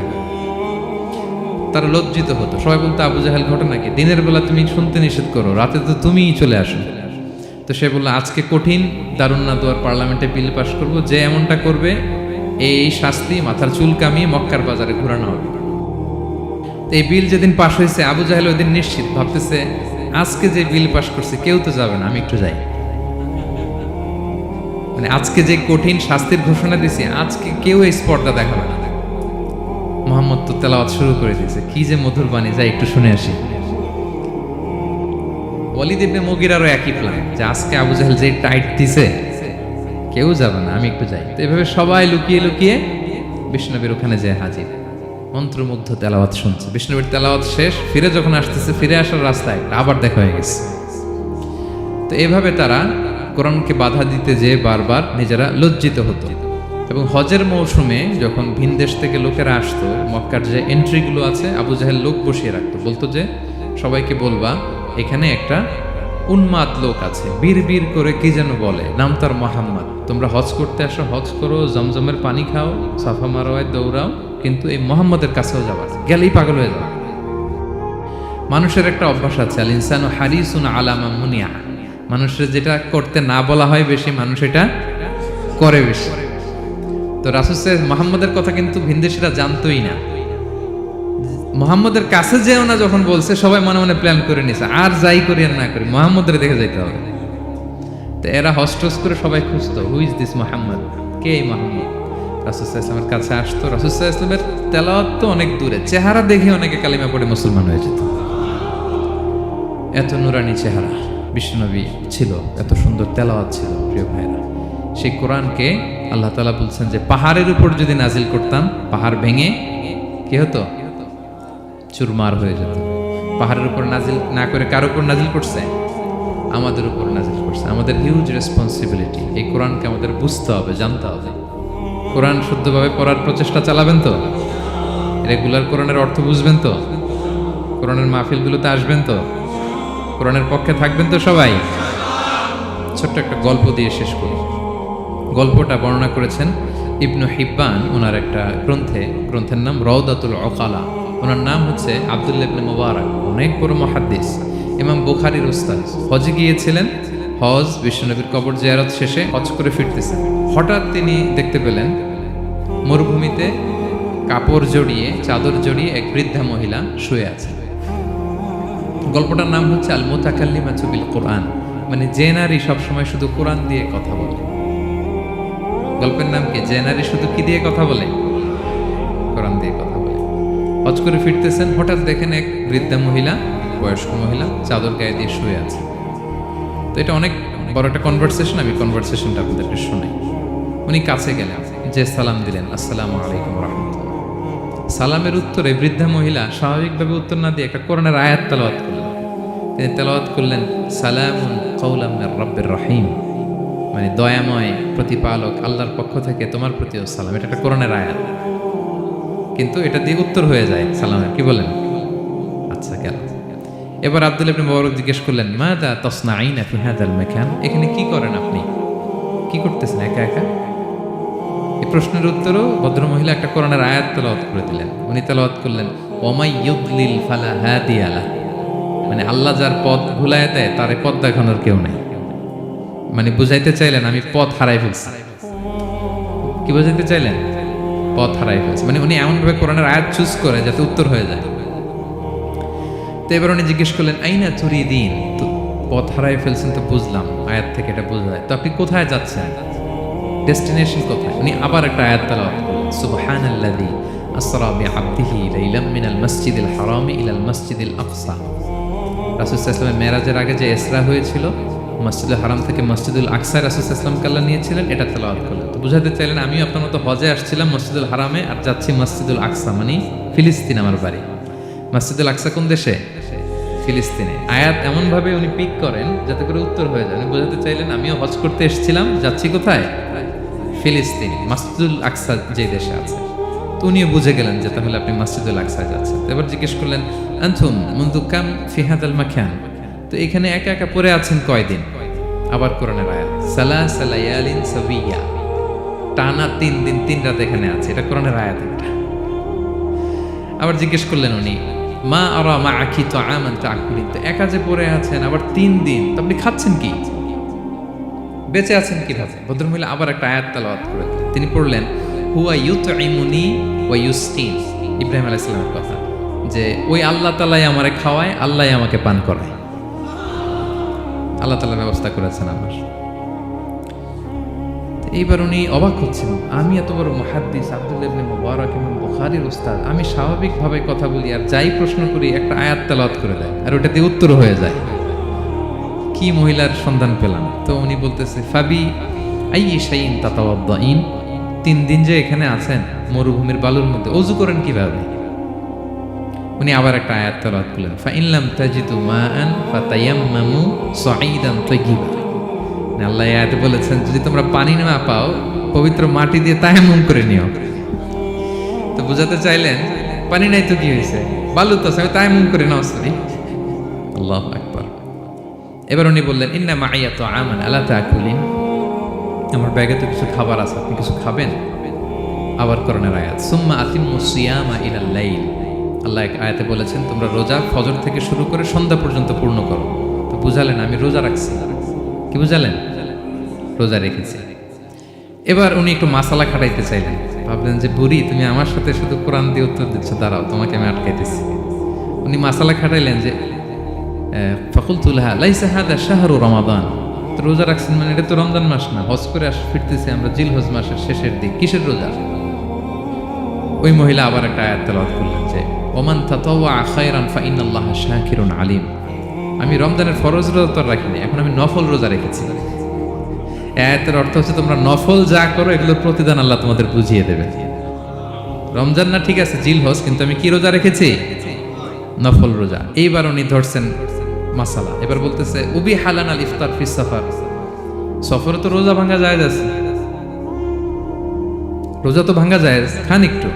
তারা লজ্জিত হতো, সবাই বলতো আবু জাহেল ঘটনা কি? দিনের বেলা তুমি শুনতে নিষেধ করো, রাতে তো তুমিই চলে আসো। তো সে বললো আজকে কঠিন দারুন নাদওয়ার পার্লামেন্টে বিল পাস করব, যে এমনটা করবে এই শাস্তি মাথার চুল কামিয়ে মক্কার বাজারে ঘোরানো হবে। এই বিল যেদিন পাশ হয়েছে আবু জাহেল ওই দিন নিশ্চিত ভাবতেছে আজকে যে বিল পাস করছে কেউ তো যাবে না, আমি একটু যাই। মানে আজকে যে কঠিন শাস্তির ঘোষণা দিছি আজকে কেউ এই স্পটটা দেখাবে না। মুহাম্মদ তো তেলাওয়াত শুরু করে দিয়েছে, কি যে মধুর বাণী, যাই একটু শুনে আসি। ওয়ালিদ ইবনে মুগীরারও একই প্ল্যান যে আজকে আবু জাহেল যে টাইট দিছে কেউ যাবে না, আমি একটু যাই। তো এভাবে সবাই লুকিয়ে লুকিয়ে বিষ্ণুনবীর ওখানে যেয়ে হাজির, মন্ত্রমুগ্ধ তেলাওয়াত শুনছে। বিষ্ণুনবীর তেলাওয়াত শেষ, ফিরে যখন আসতেছে, ফিরে আসার রাস্তায় আবার দেখা হয়ে গেছে। তো এভাবে তারা কোরআনকে বাধা দিতে যেয়ে বারবার নিজেরা লজ্জিত হতো। এবং হজের মৌসুমে যখন ভিন দেশ থেকে লোকেরা আসতো, মক্কার যে এন্ট্রিগুলো আছে আবু জাহেল লোক বসিয়ে রাখতো, বলতো যে সবাইকে বলবা এখানে একটা উন্মাদ লোক আছে, বীর বীর করে কি যেন বলে, নাম তার মুহাম্মদ। তোমরা হজ করতে আসো, হজ করো, জমজমের পানি খাও, সাফা মারওয়ায় দৌড়াও, কিন্তু এই মুহাম্মদের কাছেও যাবা না, গেলেই পাগল হয়ে যাবে। মানুষের একটা অভ্যাস আছে, আল ইনসানু হারিসুন আলা মা মুনিয়া, মানুষের যেটা করতে না বলা হয় বেশি, মানুষ এটা করে বেশি। তো রাসূল সাল্লাল্লাহু মুহাম্মদের কথা কিন্তু ভিনদেশীরা জানতোই না। মুহাম্মদের কাছে যেও না যখন বলছে, সবাই মনে মনে প্ল্যান করে নিছে আর যাই করি আর না করি মুহাম্মদের দেখে যাইতে হবে। তো এরা হস্টস করে সবাই খুঁজতো, হু ইজ দিস মুহাম্মদ, কে এই মুহাম্মদ? রাসূল সাল্লাল্লাহু আলাইহি ওয়াসাল্লামের কাছে আসতো। রাসূল সাল্লাল্লাহু আলাইহি ওয়াসাল্লামের তেলাওয়াত তো অনেক দূরে, চেহারা দেখে অনেকে কালিমা পড়ে মুসলমান হয়ে যেত। এত নুরানি চেহারা বিশ্বনবী ছিল, এত সুন্দর তেলাওয়াত ছিল। প্রিয় ভাইরা, সেই কোরআনকে আল্লাহ তাআলা বলছেন যে পাহাড়ের উপর যদি নাজিল করতাম, পাহাড় ভেঙে কি হতো? চুরমার হয়ে যেত। পাহাড়ের উপর নাজিল না করে কার উপর নাজিল করছে? আমাদের উপর নাজিল করছে। আমাদের হিউজ রেসপন্সিবিলিটি, এই কোরআনকে আমাদের বুঝতে হবে, জানতে হবে। কোরআন শুদ্ধভাবে পড়ার প্রচেষ্টা চালাবেন তো? রেগুলার কোরআনের অর্থ বুঝবেন তো? কোরআনের মাহফিলগুলোতে আসবেন তো? কোরআনের পক্ষে থাকবেন তো সবাই? ছোট্ট একটা গল্প দিয়ে শেষ করি। গল্পটা বর্ণনা করেছেন ইবনু হিব্বান ওনার একটা গ্রন্থের নাম রওদাতুল উকালা। ওনার নাম হচ্ছে আব্দুল্লাহ ইবনে মুবারাক, অনেক বড় মুহাদ্দিস, ইমাম বুখারীর উস্তাদ। হজে গিয়েছিলেন, হজ, বিশ্বনবীর কবর জিয়ারত শেষে হজ করে ফিরতেছেন। হঠাৎ তিনি দেখতে পেলেন মরুভূমিতে কাপড় জড়িয়ে, চাদর জড়িয়ে এক বৃদ্ধা মহিলা শুয়ে আছে। গল্পটার নাম হচ্ছে আল মুতাকাল্লিমাতু বিল কোরআন, মানে যে নারী সবসময় শুধু কোরআন দিয়ে কথা বলে। গল্পের নাম কি? যে নারী শুধু কি দিয়ে কথা বলে? কোরআন দিয়ে কথা বলে। হজ করে ফিরতেছেন, হঠাৎ দেখেন এক বৃদ্ধা মহিলা, বয়স্ক মহিলা চাদর গায়ে দিয়ে শুয়ে আছে। তো এটা অনেক বড় একটা কনভারসেশন, আমি কনভারসেশনটা আপনাদেরকে শোনাই। উনি কাছে গেলেন, যে সালাম দিলেন, আসসালামু আলাইকুম রাহমাতুল্লাহ। সালামের উত্তরে বৃদ্ধা মহিলা স্বাভাবিকভাবে উত্তর না দিয়ে একটা কোরআনের আয়াত তেলাওয়াত করলেন। তিনি তেলাওয়াত করলেন, সালামুন কাওলাম মির রাব্বির রহিম, মানে দয়াময় প্রতিপালক আল্লাহর পক্ষ থেকে তোমার প্রতিও সালাম। এটা একটা কোরআনের আয়াত, কিন্তু এটা দিয়ে উত্তর হয়ে যায় সালামের। কি বলেন? আচ্ছা, গেল। এবার আব্দুল্লাহ ইবনে মুবারক জিজ্ঞেস করলেন, মাযা তাসনাঈনা ফি হাযাল মাকান, এখানে কি করেন আপনি? কি করতেছেন একা একা? এই প্রশ্নের উত্তরও ভদ্রমহিলা একটা কোরআনের আয়াত তেলাওয়াত করে দিলেন। উনি তেলাওয়াত করলেন, ওয়ামাই ইউদলিল ফালা হাদিয়া লাহ, মানে আল্লাহ যার পথ ভুলায় দেয় তার পথ দেখানোর কেউ নেই। মানে বুঝাইতে চাইলেন আমি পথ হারাই ফেলছি। কি বুঝাইতে চাইলেন? পথ হারাই ফেলছি, মানে উনি এমনভাবে কোরআনের আয়াত চুজ করে যাতে উত্তর হয়ে যায়। তো এবার উনি জিজ্ঞেস করলেন, আইনা তুরিদিন, তো পথ হারাই ফেলছেন তো বুঝলাম, আয়াত থেকে এটা বোঝা যায়, তো আপনি কোথায় যাচ্ছেন? ডেস্টিনেশন কোথায়? উনি আবার একটা আয়াত তেলাওয়াত করলেন, সুবহানাল্লাযী আসরা বিআবদিহি লাইলাম মিনাল মাসজিদিল হারামি ইলাল মাসজিদিল আকসা। রাসূল সাল্লাল্লাহু আলাইহি ওয়াসাল্লাম মেরাজের আগে যে ইসরা হয়েছিল, মসজিদুল হারাম থেকে মসজিদুল আকসায় রাসূল সাল্লাল্লাহু আলাইহি ওয়াসাল্লামকে আল্লাহ নিয়েছিলেন, এটা তেলাওয়াত করলেন। তো বুঝাতে চাইলেন আমিও আপনার মতো হজে আসছিলাম মসজিদুল হারামে, আর যাচ্ছি মসজিদুল আকসা, মানে ফিলিস্তিন আমার বাড়ি। মসজিদুল আকসা কোন দেশে? ফিলিস্তিনে। আয়াত এমনভাবে উনি পিক করেন যাতে করে উত্তর হয়ে যায়। উনি বোঝাতে চাইলেন আমিও হজ করতে এসেছিলাম, যাচ্ছি কোথায়? ফিলিস্তিন, মসজিদুল আকসা যে দেশে আছে। তো উনিও বুঝে গেলেন যে তাহলে আপনি মসজিদুল আকসায় যাচ্ছেন। এবার জিজ্ঞেস করলেন, আনতুম মুনযু কাম ফি হাযাল মাকান, তো এখানে একা একা পড়ে আছেন কয়দিন? আবার কোরআনের আয়াত, সালাসা লায়ালিন সাবিয়া, টানা 3 দিন 3 রাত এখানে আছে। এটা কোরআনের আয়াত একটা। আবার জিজ্ঞেস করলেন উনি, মা আরা মাআকি তুআমান তাআকুলিন, তো একা যে পড়ে আছেন আবার 3 দিন, তো আপনি খাচ্ছেন কি? বেঁচে আছেন কিভাবে? ভদ্রমহিলা আবার একটা আয়াত তেলাওয়াত করে দিলেন। তিনি পড়লেন, হুয়া ইউতঈমুনি ওয়া ইউসকিন, ইব্রাহিম আলাইহিস সালামের কথা, যে ওই আল্লাহ তাআলাই আমারে খাওয়ায়, আল্লাহই আমাকে পান করায়। আল্লাহ তাআলা ব্যবস্থা করেছেন আমার। এইবার উনি অবাক হচ্ছেন, আমি এত বড় মুহাদ্দিস আব্দুল্লাহ ইবনে মুবারক ইমাম বুখারীর উস্তাদ, আমি স্বাভাবিকভাবে কথা বলি আর যাই প্রশ্ন করি একটা আয়াত তেলাওয়াত করে দেয় আর ওটা দিয়ে উত্তর হয়ে যায়। কি মহিলার সন্ধান পেলাম? তো উনি বলতেছে, ফাবি আইয়ি শাইইন তাতাওয়াদ্দাইন, 3 দিন যে এখানে আছেন মরুভূমির বালুর মধ্যে, ওযু করেন কিভাবে? উনি আবার একটা আয়াত তেলাওয়াত করলেন, ফা ইন লাম তাজিদু মাআন ফাতায়াম্মামু সাঈদান তাইয়্যিবা। আল্লাহ আয়াতে বলেছেন যদি তোমরা পানি না পাও পবিত্র মাটি দিয়ে তায়াম্মুম করে নিও। তো বুঝাতে চাইলেন পানি নাই তো কি হয়েছে, বালু তো আছে, তায়াম্মুম করে নাও। সরি, আল্লাহু আকবার। এবার উনি বললেন, ইন্না মাইয়া তুআমান আলা তাকুলিন, আমার ব্যাগে তো কিছু খাবার আছে, আপনি কিছু খাবেন? আবার কোরআনের আয়াত, সুম্মা আতিম্মুস সিয়ামা ইলাল লাইল, আল্লাহ এক আয়াতে বলেছেন তোমরা রোজা ফজর থেকে শুরু করে সন্ধ্যা পর্যন্ত পূর্ণ করো। তো বুঝালেন আমি রোজা রাখছি। কি বুঝালেন? রোজা রেখেছি। এবার উনি একটু মাসালা খাটাইতে চাইলেন, ভাবলেন যে বুড়ি তুমি আমার সাথে শুধু কোরআন দিয়ে উত্তর দিচ্ছ, দাঁড়াও তোমাকে আমি আটকাইতেছি। উনি মাসালা খাটাইলেন যে ফাকুলতু লাহা লাইসা হাদা শাহরু রমাদান, তো রোজা রাখছেন মানে এটা তো রমজান মাস না, হজ করে ফিরতেছি আমরা জিলহজ মাসের শেষের দিক, কিসের রোজা? ওই মহিলা আবার একটা আয়াত তেলাওয়াত করলেন যে ওমান তাতাওয়া খায়রান ফাইনাল্লাহা শাকিরুন আলিম, আমি রমজানের ফরজ রোজা তো রাখিনি, এখন আমি নফল রোজা রেখেছি। আয়াতের অর্থ হচ্ছে তোমরা নফল যা করো এগুলোর প্রতিদান আল্লাহ তোমাদের বুঝিয়ে দেবে। রমজান না ঠিক আছে জিলহজ, কিন্তু আমি কি রোজা রেখেছি? নফল রোজা। এইবার উনি ধরছেন মাসালা, এবার বলতেছে উবি হালান আল ইফতার ফিস সাফার, সফরে তো রোজা ভাঙা জায়েজ আছে, রোজা তো ভাঙা জায়েজ, খান একটু।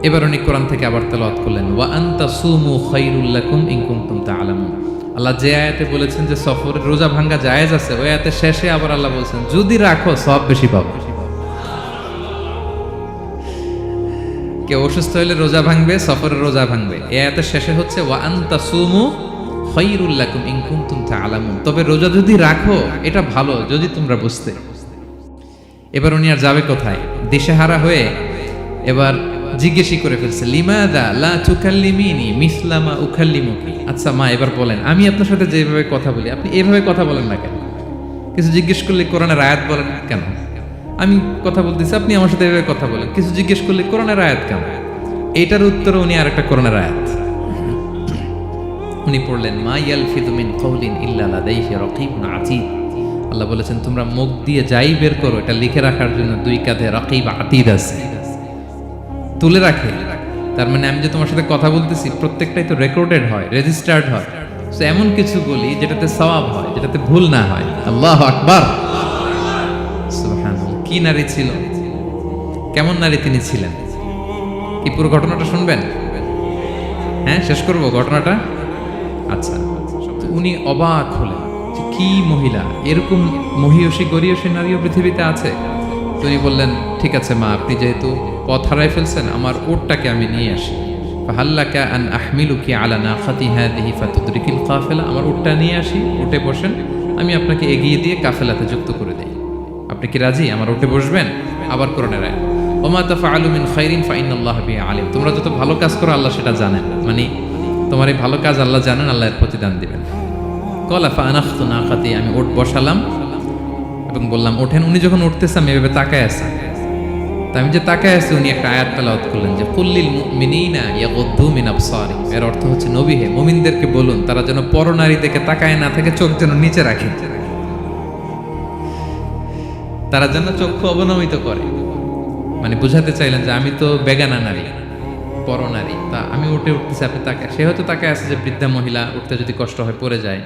এবার উনি কোরআন থেকে আবার তেলাওয়াত করলেন, ওয়া আনতা সুমু খায়রুল লাকুম ইন কুনতুম তা'লামুন। আল্লাহ যে আয়াতে বলেছেন যে সফরের রোজা ভাঙা জায়েজ আছে, ওই আয়াতের শেষে আবার আল্লাহ বলেছেন যদি রাখো সওয়াব বেশি পাবে। কেউ অসুস্থ হলে রোজা ভাঙবে, সফরের রোজা ভাঙবে। এই আয়াতের শেষে হচ্ছে ওয়া আনতা সুমু খায়রুল লাকুম ইন কুনতুম তা'লামুন, তবে রোজা যদি রাখো এটা ভালো যদি তোমরা বুঝতে। এবার উনি আর যাবে কোথায়, দিশেহারা হয়ে এবার জিজ্ঞেসই করে ফেলছে, লিমাদা লা তুকাল্লিমিনি মিসলা মা উকাল্লিমুকি। আচ্ছা মা, এবার বলেন, আমি আপনার সাথে যেভাবে কথা বলি আপনি এভাবে কথা বলেন না কেন? কিছু জিজ্ঞেস করলে কোরআনের আয়াত বলেন কেন? আমি কথা বলতেছি, আপনি আমার সাথে এভাবে কথা বলেন। কিছু জিজ্ঞেস করলে কোরআনের আয়াত কেন? এটার উত্তরে উনি আরেকটা কোরআনের আয়াত উনি পড়লেন, মা ইয়ালফিযু মিন কাওলিন ইল্লা লাদাইহি রাকীবুন আতীদ। আল্লাহ বলেছেন তোমরা মুখ দিয়ে যাই বের করো এটা লিখে রাখার জন্য দুই কাঁধে রাকীব আতীদ আছে, তুলে রাখে। তার মানে আমি যে তোমার সাথে কথা বলতেছি প্রত্যেকটাই তো রেকর্ডেড হয়, রেজিস্টার্ড হয়। তো এমন কিছু বলি যেটাতে সওয়াব হয়, যেটাতে ভুল না হয়। আল্লাহু আকবার, সুবহানাল্লাহ। কি নারী ছিল, কেমন নারী তিনি ছিলেন, কি পুরো ঘটনাটা শুনবেন? হ্যাঁ, শেষ করব ঘটনাটা। আচ্ছা, তো উনি অবাক হলেন যে কি মহিলা, এরকম মহিয়সী গরিয়সী নারীও পৃথিবীতে আছে। তো উনি বললেন, ঠিক আছে মা, আপনি যেহেতু পথ হারাই ফেলছেন, আমার উটটাকে আমি নিয়ে আসি। ফাহাল্লাকা আন আহমিলুকি আলা নাখাতি হাদিহি ফাতুদরিকিল কাফেলা। আমার উটটা নিয়ে আসি, উটে বসেন, আমি আপনাকে এগিয়ে দিয়ে কাফেলাতে যুক্ত করে দেই। আপনি কি রাজি আমার উটে বসবেন? আবার কোরআনের আয়াত, ওমা তাফআলু মিন খাইরিন ফাইনাল্লাহা বিহি আলিম। তোমরা যত ভালো কাজ করো আল্লাহ সেটা জানেন, মানে তোমার এই ভালো কাজ আল্লাহ জানেন, আল্লাহ এর প্রতিদান দিবেন। কলা ফানাখতু নাখাতি, আমি উট বসালাম এবং বললাম ওঠেন। উনি যখন উঠতেছে আমি এভাবে তাকায় আছি। তা আমি যে তাকায় আছি, উনি একটা আয়াত তেলাওয়াত করলেন যে কুল্লিল মুমিনিনা ইয়াগুদ্দু মিন আবসারিহিম। এর অর্থ হচ্ছে, নবী হে, মুমিনদেরকে বলুন তারা যেন পরনারী দেখে তাকায় না থাকে, চোখ যেন নিচে রাখে, তারা যেন চক্ষু অবনমিত করে। মানে বুঝাতে চাইলেন যে আমি তো বেগানা নারী, পরনারী, তা আমি উঠে উঠতেছি, আপনি তাকায়। সে হয়তো তাকায় আছে যে বৃদ্ধা মহিলা উঠতে যদি কষ্ট হয় পড়ে যায়।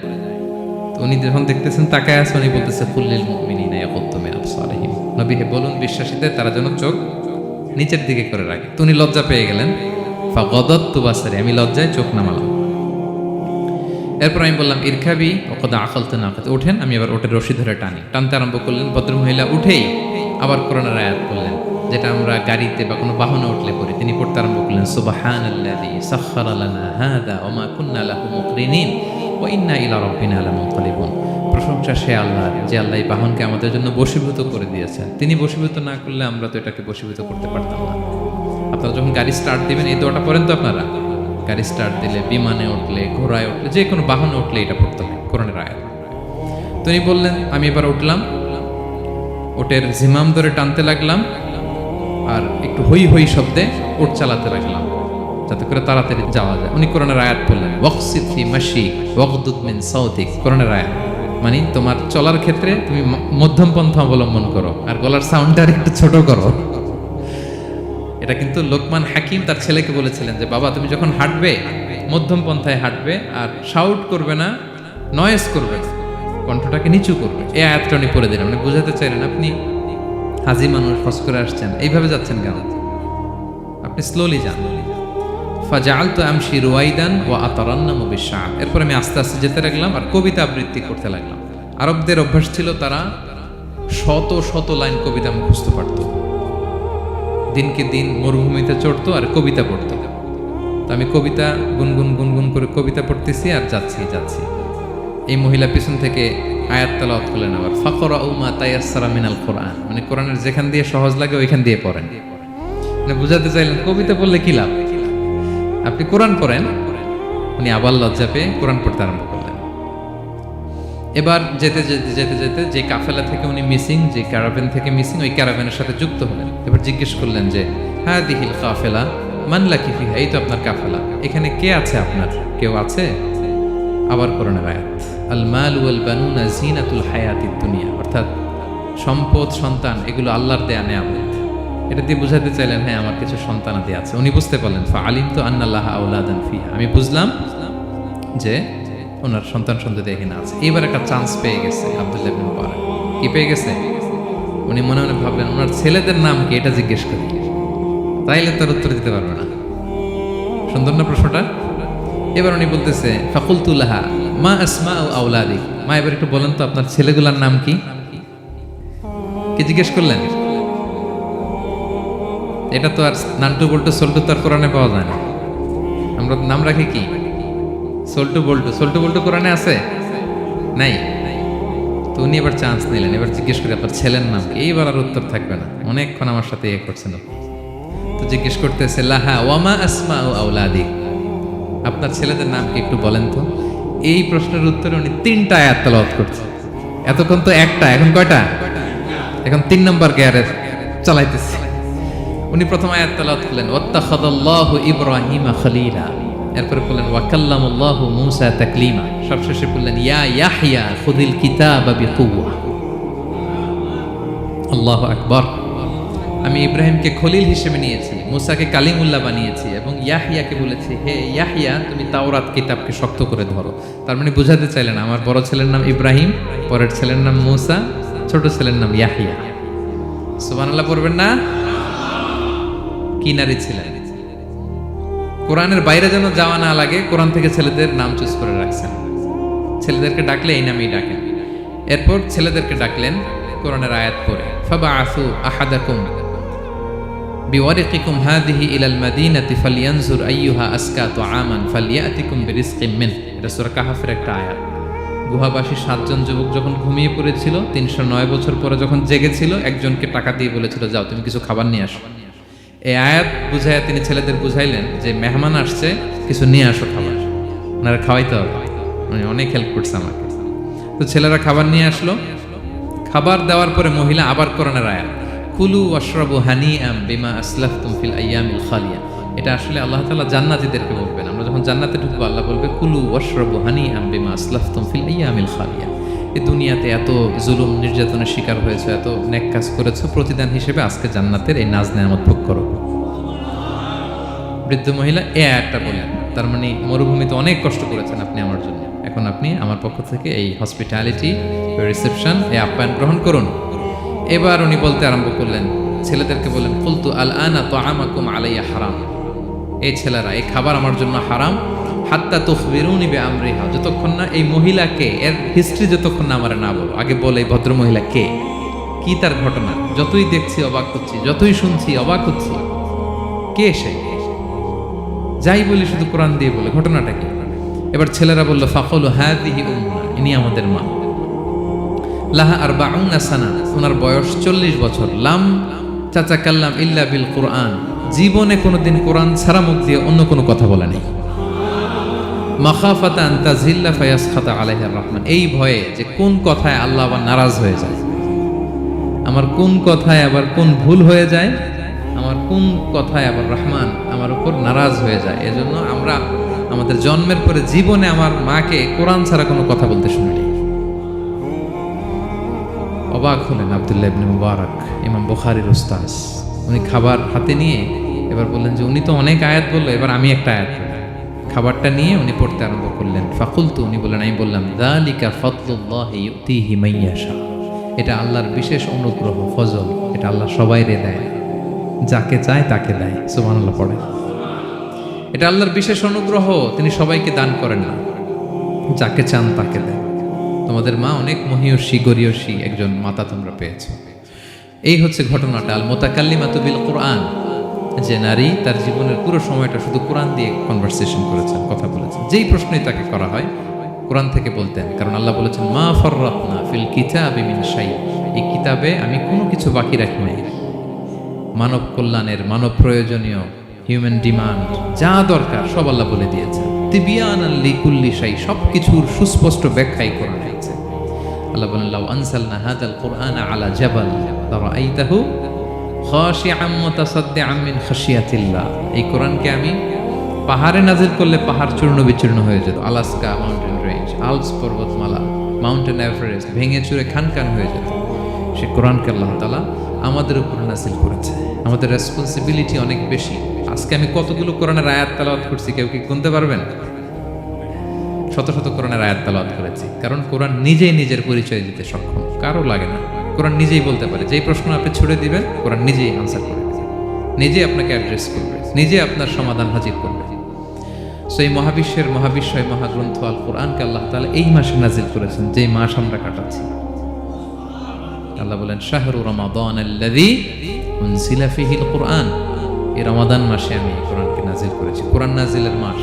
তো উনি যখন দেখতেছেন তাকায় আছে, উনি বলতেছে কুল্লিল মুমিনিনা ইয়াগুদ্দু মিন আবসারিহিম। নবী হে, বলুন বিশ্বাসীদের তারা যেন চোখ নিচের দিকে করে রাখে। তো উনি লজ্জা পেয়ে গেলেন। ফাগাদাততু বাসারি, আমি লজ্জায় চোখ নামালাম। এরপর আমি বললাম ইরকাবি ওয়াকাদ আকালতু নাকাত, ওঠেন। আমি আবার ওটের রশি ধরে টানতে আরম্ভ করলেন। ভদ্রমহিলা উঠেই আবার কোরআনের আয়াত বললেন, যেটা আমরা গাড়িতে বা কোনো বাহনে উঠলে পড়ি। তিনি পড়তে আরম্ভ করলেন, সুবহানাল্লাযী সাখখারা লানা হাযা ওয়া মা কুন্না লাহু মুকরিনিন ওয়া ইন্না ইলা রাব্বিনা লামুনকালিবুন। প্রশংসা সে আল্লাহ, যে আল্লাহ এই বাহনকে আমাদের জন্য বশীভূত করে দিয়েছেন। তিনি বশীভূত না করলে আমরা তো এটাকে বশীভূত করতে পারতাম না। আপনারা যখন গাড়ি স্টার্ট দিবেন এই দোয়াটা পড়েন তো আপনারা? গাড়ি স্টার্ট দিলে, বিমানে উঠলে, ঘোড়ায় উঠলে, যে কোনো বাহনে উঠলে এটা পড়তে হয়, কোরআনের আয়াত। তো উনি বললেন, আমি এবার উঠলাম, ওটের জিমাম ধরে টানতে লাগলাম আর একটু হই হই শব্দে উট চালাতে লাগলাম যাতে করে তাড়াতাড়ি যাওয়া যায়। উনি কোরআনের আয়াত বললেন, ওয়াকসিদ ফি মাশিক ওয়াগদুদ মিন সাউতিক। কোরআনের আয়াত মানে তোমার চলার ক্ষেত্রে তুমি মধ্যম পন্থা অবলম্বন করো আর গলার সাউন্ডটা একটু ছোট করো। এটা কিন্তু লোকমান হাকিম তার ছেলেকে বলেছিলেন যে বাবা, তুমি যখন হাঁটবে মধ্যম পন্থায় হাঁটবে আর শাউট করবে না, নয়েজ করবে না, কণ্ঠটাকে নিচু করবে। এই আয়াতটা উনি পড়ে দিলেন। উনি বুঝাতে চাইলেন আপনি হাজি মানুষ, হজ করে আসছেন, এইভাবে যাচ্ছেন কেন? আপনি স্লোলি যান। ফাজাআলতু আমশি রুয়াইদান ওয়া আতারান্নামু বিশ-শা'ব। এরপর আমি আস্তে আস্তে যেতে লাগলাম আর কবিতা আবৃত্তি করতে লাগলাম। আরবদের অভ্যাস ছিল, তারা শত শত লাইন কবিতা মুখস্থ পারত। দিনকে দিন মরুভূমিতে চড়তো আর কবিতা পড়তো। তো আমি কবিতা গুনগুন গুনগুন করে কবিতা পড়তেছি আর যাচ্ছি। এই মহিলা পিছন থেকে আয়াত তেলাওয়াত করলেন আবার, ফাকরাউ মা তায়াসসারা মিনাল কোরআন। মানে কোরআনের যেখান দিয়ে সহজ লাগে ওইখান দিয়ে পড়েন। মানে বুঝাতে চাইলেন কবিতা পড়লে কি লাভ, আপনি কোরআন পড়েন। উনি আবার লজ্জা পেয়ে কোরআন পড়তে আরম্ভ করলেন। এবার যেতে যে কাফেলা থেকে উনি মিসিং, যে ক্যারাভেন থেকে মিসিং, ওই ক্যারাভেনের সাথে যুক্ত হলেন। এবার জিজ্ঞেস করলেন যে হাদিহিল কাফেলা মান লাকি ফিহা, এই তো আপনার কাফেলা, এখানে কে আছে আপনার, কেউ আছে? আবার কোরআনের আয়াত, আল মাল ওয়াল বানুনা জিনাতুল হায়াতিদ দুনিয়া, অর্থাৎ সম্পদ, সন্তান, এগুলো আল্লাহর দেয়া নেয়ামত। এটা দিয়ে বুঝাতে চাইলেন হ্যাঁ আমার কিছু সন্তানাদি আছে। উনি বুঝতে পারলেন, ফাআলিমতু আন্না লাহা আওলাদান ফিহা, আমি বুঝলাম যে ওনার সন্তান সন্ততি এখানে আছে। এবার একটা চান্স পেয়ে গেছে আব্দুল্লাহ ইবনে মুবারক। কি পেয়ে গেছে? উনি মনে মনে ভাবলেন ওনার ছেলেদের নাম কি, এটা জিজ্ঞেস করি, তাইলে তার উত্তর দিতে পারবে না। সুন্দর না প্রশ্নটা? এবার উনি বলতেছে, ফাকুলতু লাহা মা আসমাউ আওলাদিক, মা এবার একটু বলেন তো আপনার ছেলেগুলার নাম কি? কি জিজ্ঞেস করলেন? এটা তো আর নান্টু বল্টু সল্টু তো আর কোরআনে পাওয়া যায় না। আমরা নাম রাখি কি? সল্টু বল্টু কোরআনে আছে নাই? তো উনি এবার চান্স নিলেন, এবার জিজ্ঞেস করে আপনার ছেলের নাম কি? এইবার আর উত্তর থাকবে না, অনেকক্ষণ আমার সাথে ইয়ে করছেন। তো জিজ্ঞেস করতেছে লাহা ওয়ামা আসমা আউলাদিক, আপনার ছেলেদের নাম কি একটু বলেন তো। এই প্রশ্নের উত্তরে উনি 3টা আয়াত তেলাওয়াত করছে। এতক্ষণ তো একটা, এখন কয়টা? এখন 3 নম্বর গিয়ারে চালাইতেছে। উনি প্রথম আয়াত তেলাওয়াত করলেন ওয়াত্তাখাযাল্লাহু ইব্রাহিমা খলিলা, এরপরে বললেন ওয়াকাল্লামাল্লাহু মূসা তাকলিমা, সবশেষে বললেন ইয়া ইয়াহইয়া খুযিল কিতাবা বিকুওয়া। আল্লাহু আকবার। আমি ইব্রাহিমকে খলিল হিসেবে নিয়েছি, মূসাকে কালিমুল্লাহ বানিয়েছি, এবং ইয়াহইয়াকে বলেছি হে ইয়াহইয়া তুমি তাওরাত কিতাবকে শক্ত করে ধরো। তার মানে বোঝাতে চাইলেন আমার বড় ছেলের নাম ইব্রাহিম, পরের ছেলের নাম মূসা, ছোট ছেলের নাম ইয়াহইয়া। সুবহানাল্লাহ পড়বেন না? কি নারী ছিলেন! কোরআনের বাইরে যেন যাওয়া না লাগে, কোরআন থেকে ছেলেদের নাম চুজ করে রাখছেন। ছেলেদেরকে ডাকলে এই নামেই ডাকেন। এরপর ছেলেদেরকে ডাকলেন কোরআনের আয়াত পড়ে ফাবাআসু আহাদাকুম বিওয়ারিকিকুম হাযিহি ইলাল মাদিনাতি ফালইয়ানজুর আইয়ুহা আসকা তুআমান ফালইয়াতিকুম বিরিজকিম মিন। এটা সূরা কাহফের একটা আয়াত। গুহাবাসী 7 জন যুবক যখন ঘুমিয়ে পড়েছিল, 309 বছর পরে যখন জেগেছিল, একজনকে টাকা দিয়ে বলেছিল যাও তুমি কিছু খাবার নিয়ে আসো। এই আয়াত বুঝাইয়া তিনি ছেলেদের বুঝাইলেন যে মেহমান আসছে, কিছু নিয়ে আসো খাবার, ওনারা খাওয়াইতে হবে। উনি অনেক হেল্প করছে আমাকে। তো ছেলেরা খাবার নিয়ে আসলো। খাবার দেওয়ার পরে মহিলা আবার কোরআনের আয়াত কুলু ওয়াশরাবু হানিআম বিমা আসলাফতুম ফিল আইয়ামিল খালিয়া। এটা আসলে আল্লাহ তাআলা জান্নাতীদেরকে বলবেন। আমরা যখন জান্নাতে ঢুকবো আল্লাহ বলবে কুলু ওয়াশরাবু হানিআম বিমা আসলাফতুম ফিল আইয়ামিল খালিয়া। এই দুনিয়াতে এত জুলুম নির্যাতনের শিকার হয়েছে, এত নেক কাজ করেছো, প্রতিদান হিসেবে আজকে জান্নাতের এই নাজ নেয়ামত ভোগ করো। বৃদ্ধ মহিলা এই আয়াতটা বললেন, তার মানে মরুভূমিতে অনেক কষ্ট করেছেন আপনি আমার জন্য, এখন আপনি আমার পক্ষ থেকে এই হসপিটালিটি, রিসেপশন, এই আপ্যায়ন গ্রহণ করুন। এবার উনি বলতে আরম্ভ করলেন, ছেলেদেরকে বললেন কুলতু আল আনা তুআমাকুম আলাইয়া হারাম। এই ছেলেরা, এই খাবার আমার জন্য হারাম। হাত্তা তুখবিরুনি বিআমরিহা, যতক্ষণ না এই মহিলাকে, এর হিস্ট্রি যতক্ষণ না আমারে না বলো। আগে বলে এই ভদ্র মহিলা কে, কি তার ঘটনা। যতই দেখছি অবাক হচ্ছি, যতই শুনছি অবাক হচ্ছি। কে সে? যাই বলি শুধু কোরআন দিয়ে বলে, ঘটনাটা কি? এবার ছেলেরা বলল ফাকালু হাযিহি উম্মুনা, ইনি আমাদের মা। লাহা আরবাউনা সানা, ওনার বয়স 40 বছর। লাম তাতাকাল্লাম ইল্লা বিল কুরআন, জীবনে কোনোদিন কোরআন ছাড়া মুখ দিয়ে অন্য কোনো কথা বলে নাই। মাখাফাতা আন তাযিল্লা ফায়াসখাতা আলাইহির রহমান, এই ভয়ে যে কোন কথায় আল্লাহ আবার নারাজ হয়ে যায়, আমার কোন কথায় আবার কোন ভুল হয়ে যায়, আমার কোন কথায় আবার রহমান আমার উপর নারাজ হয়ে যায়। এজন্য আমরা আমাদের জন্মের পরে জীবনে আমার মাকে কোরআন ছাড়া কোনো কথা বলতে শুনিনি। অবাক হলেন আব্দুল্লাহ ইবনে মুবারক, ইমাম বুখারীর উস্তাদ। উনি খাবার হাতে নিয়ে এবার বললেন যে উনি তো অনেক আয়াত বললো, এবার আমি একটা আয়াত বলি। খাবারটা নিয়ে উনি পড়তে আরম্ভ করলেন। ফাকুলতু, উনি বললেন, আমি বললাম যালিকা ফাদলুল্লাহি ইউতিহি মান ইয়াশা, এটা আল্লাহর বিশেষ অনুগ্রহ, ফজল। এটা আল্লাহ সবাইরে দেয়, যাকে চায় তাকে দেয়। সুবহানাল্লাহ পড়ে। এটা আল্লাহর বিশেষ অনুগ্রহ, তিনি সবাইকে দান করেন না, যাকে চান তাকে দেয়। তোমাদের মা অনেক মহিয়সী গরিয়সী একজন মাতা তোমরা পেয়েছো। এই হচ্ছে ঘটনাটা। আল মুতাকাল্লিমাতু বিল কুরআন, যে নারী তার জীবনের পুরো সময়টা শুধু কোরআন দিয়ে কনভারসেশন করেছেন, কথা বলেছেন। যেই প্রশ্নই তাকে করা হয় কোরআন থেকে বলতেন, কারণ আল্লাহ বলেছেন মা ফাররাতনা ফিল কিতাবি মিন শাই, এই কিতাবে আমি কোনো কিছু বাকি রাখি নাই। মানব কল্যাণের, মানব প্রয়োজনীয়, হিউম্যান ডিমান্ড যা দরকার সব আল্লাহ বলে দিয়েছেন। তিবিয়ানাল লিকুল্লি শাই, সব কিছুর সুস্পষ্ট ব্যাখ্যাই কোরআন আছে। আল্লাহ বলেন লাউ আনসালনা হাযাল কুরআনা আলা জাবাল লারাআইতাহু খাশিআম মুতাসাদ্দিআম মিন খাশিয়াতিল্লাহ, এই কোরআনকে আমি পাহাড়ে নাজিল করলে পাহাড় চূর্ণ বিচূর্ণ হয়ে যেত। আলাস্কা মাউন্টেন রেঞ্জ, আলপস পর্বতমালা, মাউন্টেন এভারেস্ট ভেঙে চুরে খান খান হয়ে যেত। সে কোরআনকে আল্লাহ তাআলা আমাদের উপর নাজিল করেছে। আমাদের রেসপন্সিবিলিটি অনেক বেশি। আজকে আমি কতগুলো কোরআনের আয়াত তেলাওয়াত করছি, কেউ কি গুনতে পারবেন? শত শত কোরআনের আয়াত তেলাওয়াত করেছি, কারণ কোরআন নিজেই নিজের পরিচয় দিতে সক্ষম, কারো লাগে না। কোরআন নিজেই বলতে পারে, যেই প্রশ্ন আপনি ছুড়ে দিবেন কোরআন নিজেই আনসার করবে, নিজেই আপনাকে অ্যাড্রেস করবে, নিজে আপনার সমাধান হাজির করবে। সেই মহাবিশ্বের মহাবিশ্বয় মহাগ্রন্থ আল কোরআনকে আল্লাহ তাআলা এই মাসে নাজিল করেছেন, যেই মাস আমরা কাটাচ্ছি। আল্লাহ বলেন শাহরু রমাদান আল্লাযী উনজিলা ফীহিল কুরআন, এই রমাদান মাসে আমি কোরআনকে নাজিল করেছি। কোরআন নাজিলের মাস।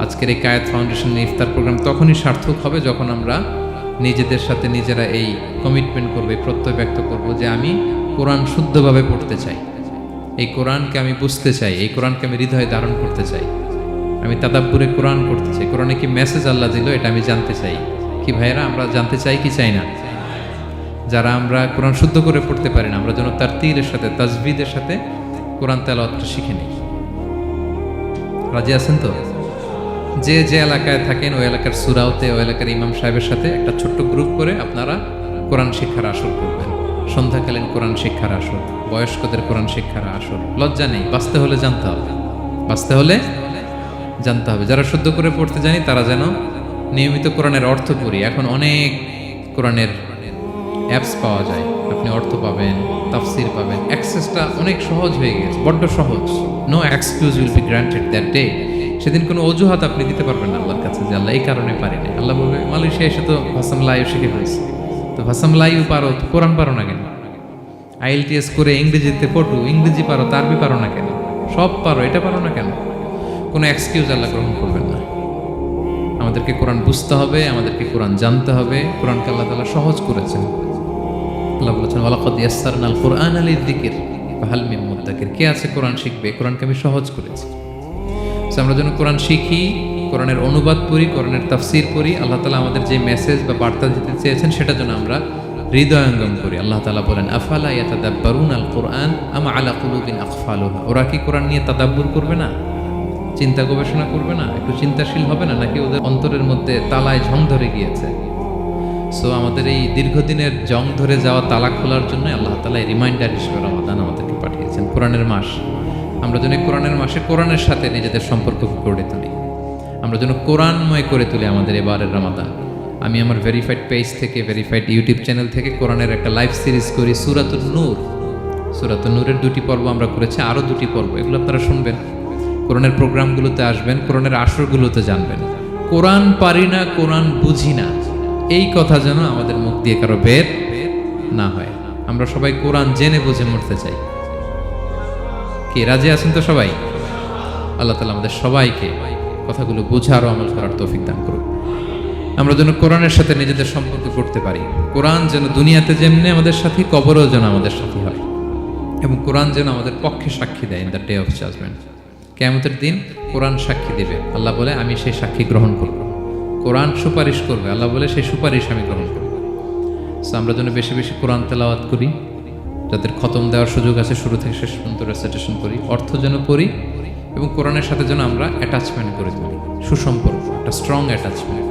আজকের এই কায়েত ফাউন্ডেশনের ইফতার প্রোগ্রাম তখনই সার্থক হবে যখন আমরা নিজেদের সাথে নিজেরা এই কমিটমেন্ট করবো, এই প্রত্যয় ব্যক্ত করবো যে আমি কোরআন শুদ্ধভাবে পড়তে চাই, এই কোরআনকে আমি বুঝতে চাই, এই কোরআনকে আমি হৃদয়ে ধারণ করতে চাই, আমি তাদাব্বুরে কোরআন করতে চাই, কোরআনে কি মেসেজ আল্লাহ দিল এটা আমি জানতে চাই। কি ভাইয়েরা, আমরা জানতে চাই কি চাই না? যারা আমরা কোরআন শুদ্ধ করে পড়তে পারি না, আমরা যেন তার তীরের সাথে তাজবিদের সাথে কোরআন তেলাওয়াতটা শিখে নিই। রাজি আছেন তো? যে যে এলাকায় থাকেন ওই এলাকার সুরাওতে, ওই এলাকার ইমাম সাহেবের সাথে একটা ছোট্ট গ্রুপ করে আপনারা কোরআন শিক্ষার আসর করবেন। সন্ধ্যাকালীন কোরআন শিক্ষার আসর, বয়স্কদের কোরআন শিক্ষার আসর। লজ্জা নেই, বাঁচতে হলে জানতে হবে, বাঁচতে হলে জানতে হবে। যারা শুদ্ধ করে পড়তে জানি তারা যেন নিয়মিত কোরআনের অর্থ পড়ি। এখন অনেক কোরআনের অ্যাপস পাওয়া যায়, আপনি অর্থ পাবেন, তাফসির পাবেন, অ্যাক্সেসটা অনেক সহজ হয়ে গেছে, বড্ড সহজ। No excuse will be granted that day. সেদিন কোনো অজুহাত আপনি দিতে পারবেন না আল্লাহর কাছে যে আল্লাহ এই কারণে পারি না। আল্লাহ বলবে মালয়েশিয়া এসে তো ভাসাম লাইও শিখে ফেলছে, তো ভাসাম লাইও পারো, কোরআন পারো না কেন? IELTS করে ইংরেজিতে পড়ু, ইংরেজি পারো, আরবি পারো না কেন? সব পারো, এটা পারো না কেন? কোনো এক্সকিউজ আল্লাহ গ্রহণ করবেন না। আমাদেরকে কোরআন বুঝতে হবে, আমাদেরকে কোরআন জানতে হবে। কোরআনকে আল্লাহ তাআলা সহজ করেছেন। আল্লাহ বলেছেন ওয়ালাকাদ ইয়াসসারনাল কুরআনা লিযিকর ফাহাল মিন মুদ্দাকির। কে আছে কোরআন শিখবে? কোরআনকে আমি সহজ করেছি। সো আমরা যেন কোরআন শিখি, কোরআনের অনুবাদ পড়ি, কোরআনের তাফসীর পড়ি। আল্লাহ তাআলা আমাদের যে মেসেজ বা বার্তা দিতে চেয়েছেন সেটা যেন আমরা হৃদয়ঙ্গম করি। আল্লাহ তাআলা বলেন আফালা ইয়াতাদাব্বারুনাল কুরআন আম আলা কুলুবিন আকফালুহা। ওরা কি কোরআন নিয়ে তাদাব্বুর করবে না, চিন্তা গবেষণা করবে না, একটু চিন্তাশীল হবে না, নাকি ওদের অন্তরের মধ্যে তালায় ঝং ধরে গিয়েছে? সো আমাদের এই দীর্ঘদিনের জং ধরে যাওয়া তালা খোলার জন্য আল্লাহ তাআলা এই রিমাইন্ডার হিসেবে রমাদান আমাদেরকে পাঠিয়েছেন, কোরআনের মাস। আমরা যেন কোরআনের মাসে কোরআনের সাথে নিজেদের সম্পর্ক গড়ে তুলি, আমরা যেন কোরআনময় করে তুলি আমাদের এবারের রমাদান। আমি আমার ভেরিফাইড পেজ থেকে, ভেরিফাইড ইউটিউব চ্যানেল থেকে কোরআনের একটা লাইভ সিরিজ করি, সূরাতুন নূর। সূরাতুন নূরের 2টি পর্ব আমরা করেছি, আরও 2টি পর্ব, এগুলো আপনারা শুনবেন। কোরআনের প্রোগ্রামগুলোতে আসবেন, কোরআনের আসরগুলোতে জানবেন। কোরআন পারি না, কোরআন বুঝি না, এই কথা যেন আমাদের মুখ দিয়ে কারো বের না হয়। আমরা সবাই কোরআন জেনে বুঝে মরতে চাই। কি রাজি আছেন তো সবাই? আল্লাহ তাআলা আমাদের সবাইকে কথাগুলো বোঝার ও আমল করার তৌফিক দান করুন। আমরা যেন কোরআনের সাথে নিজেদের সম্পর্ক করতে পারি। কোরআন যেন দুনিয়াতে যেমনি আমাদের সাথী, কবরেও যেন আমাদের সাথী হয়, এবং কোরআন যেন আমাদের পক্ষে সাক্ষী দেয় in the day of judgement. কিয়ামতের দিন কোরআন সাক্ষী দেবে, আল্লাহ বলে আমি সেই সাক্ষী গ্রহণ করব। কোরআন সুপারিশ করবে, আল্লাহ বলে সেই সুপারিশ আমি গ্রহণ করব। সো আমরা যেন বেশি বেশি কোরআন তেলাওয়াত করি, যাদের খতম দেওয়ার সুযোগ আছে শুরু থেকে শেষ পর্যন্ত রেসাইটেশন করি, অর্থ যেন পড়ি, এবং কোরআনের সাথে যেন আমরা অ্যাটাচমেন্ট করে তুলি, সুসম্পর্ক, একটা স্ট্রং অ্যাটাচমেন্ট।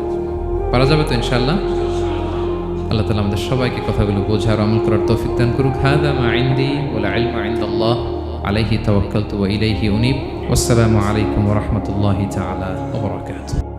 পারা যাবে তো ইনশাআল্লাহ? আল্লাহ তাআলা আমাদের সবাইকে কথাগুলো বোঝার আমল করার তৌফিক দান করুক। হাদা মা ইনদি ওয়াল ইলমু ইনদাল্লাহ আলাইহি তাওয়াক্কালতু ওয়া ইলাইহি উনীব। ওয়াসসালামু আলাইকুম ওয়া রাহমাতুল্লাহি তাআলা ওয়া বারাকাতুহু।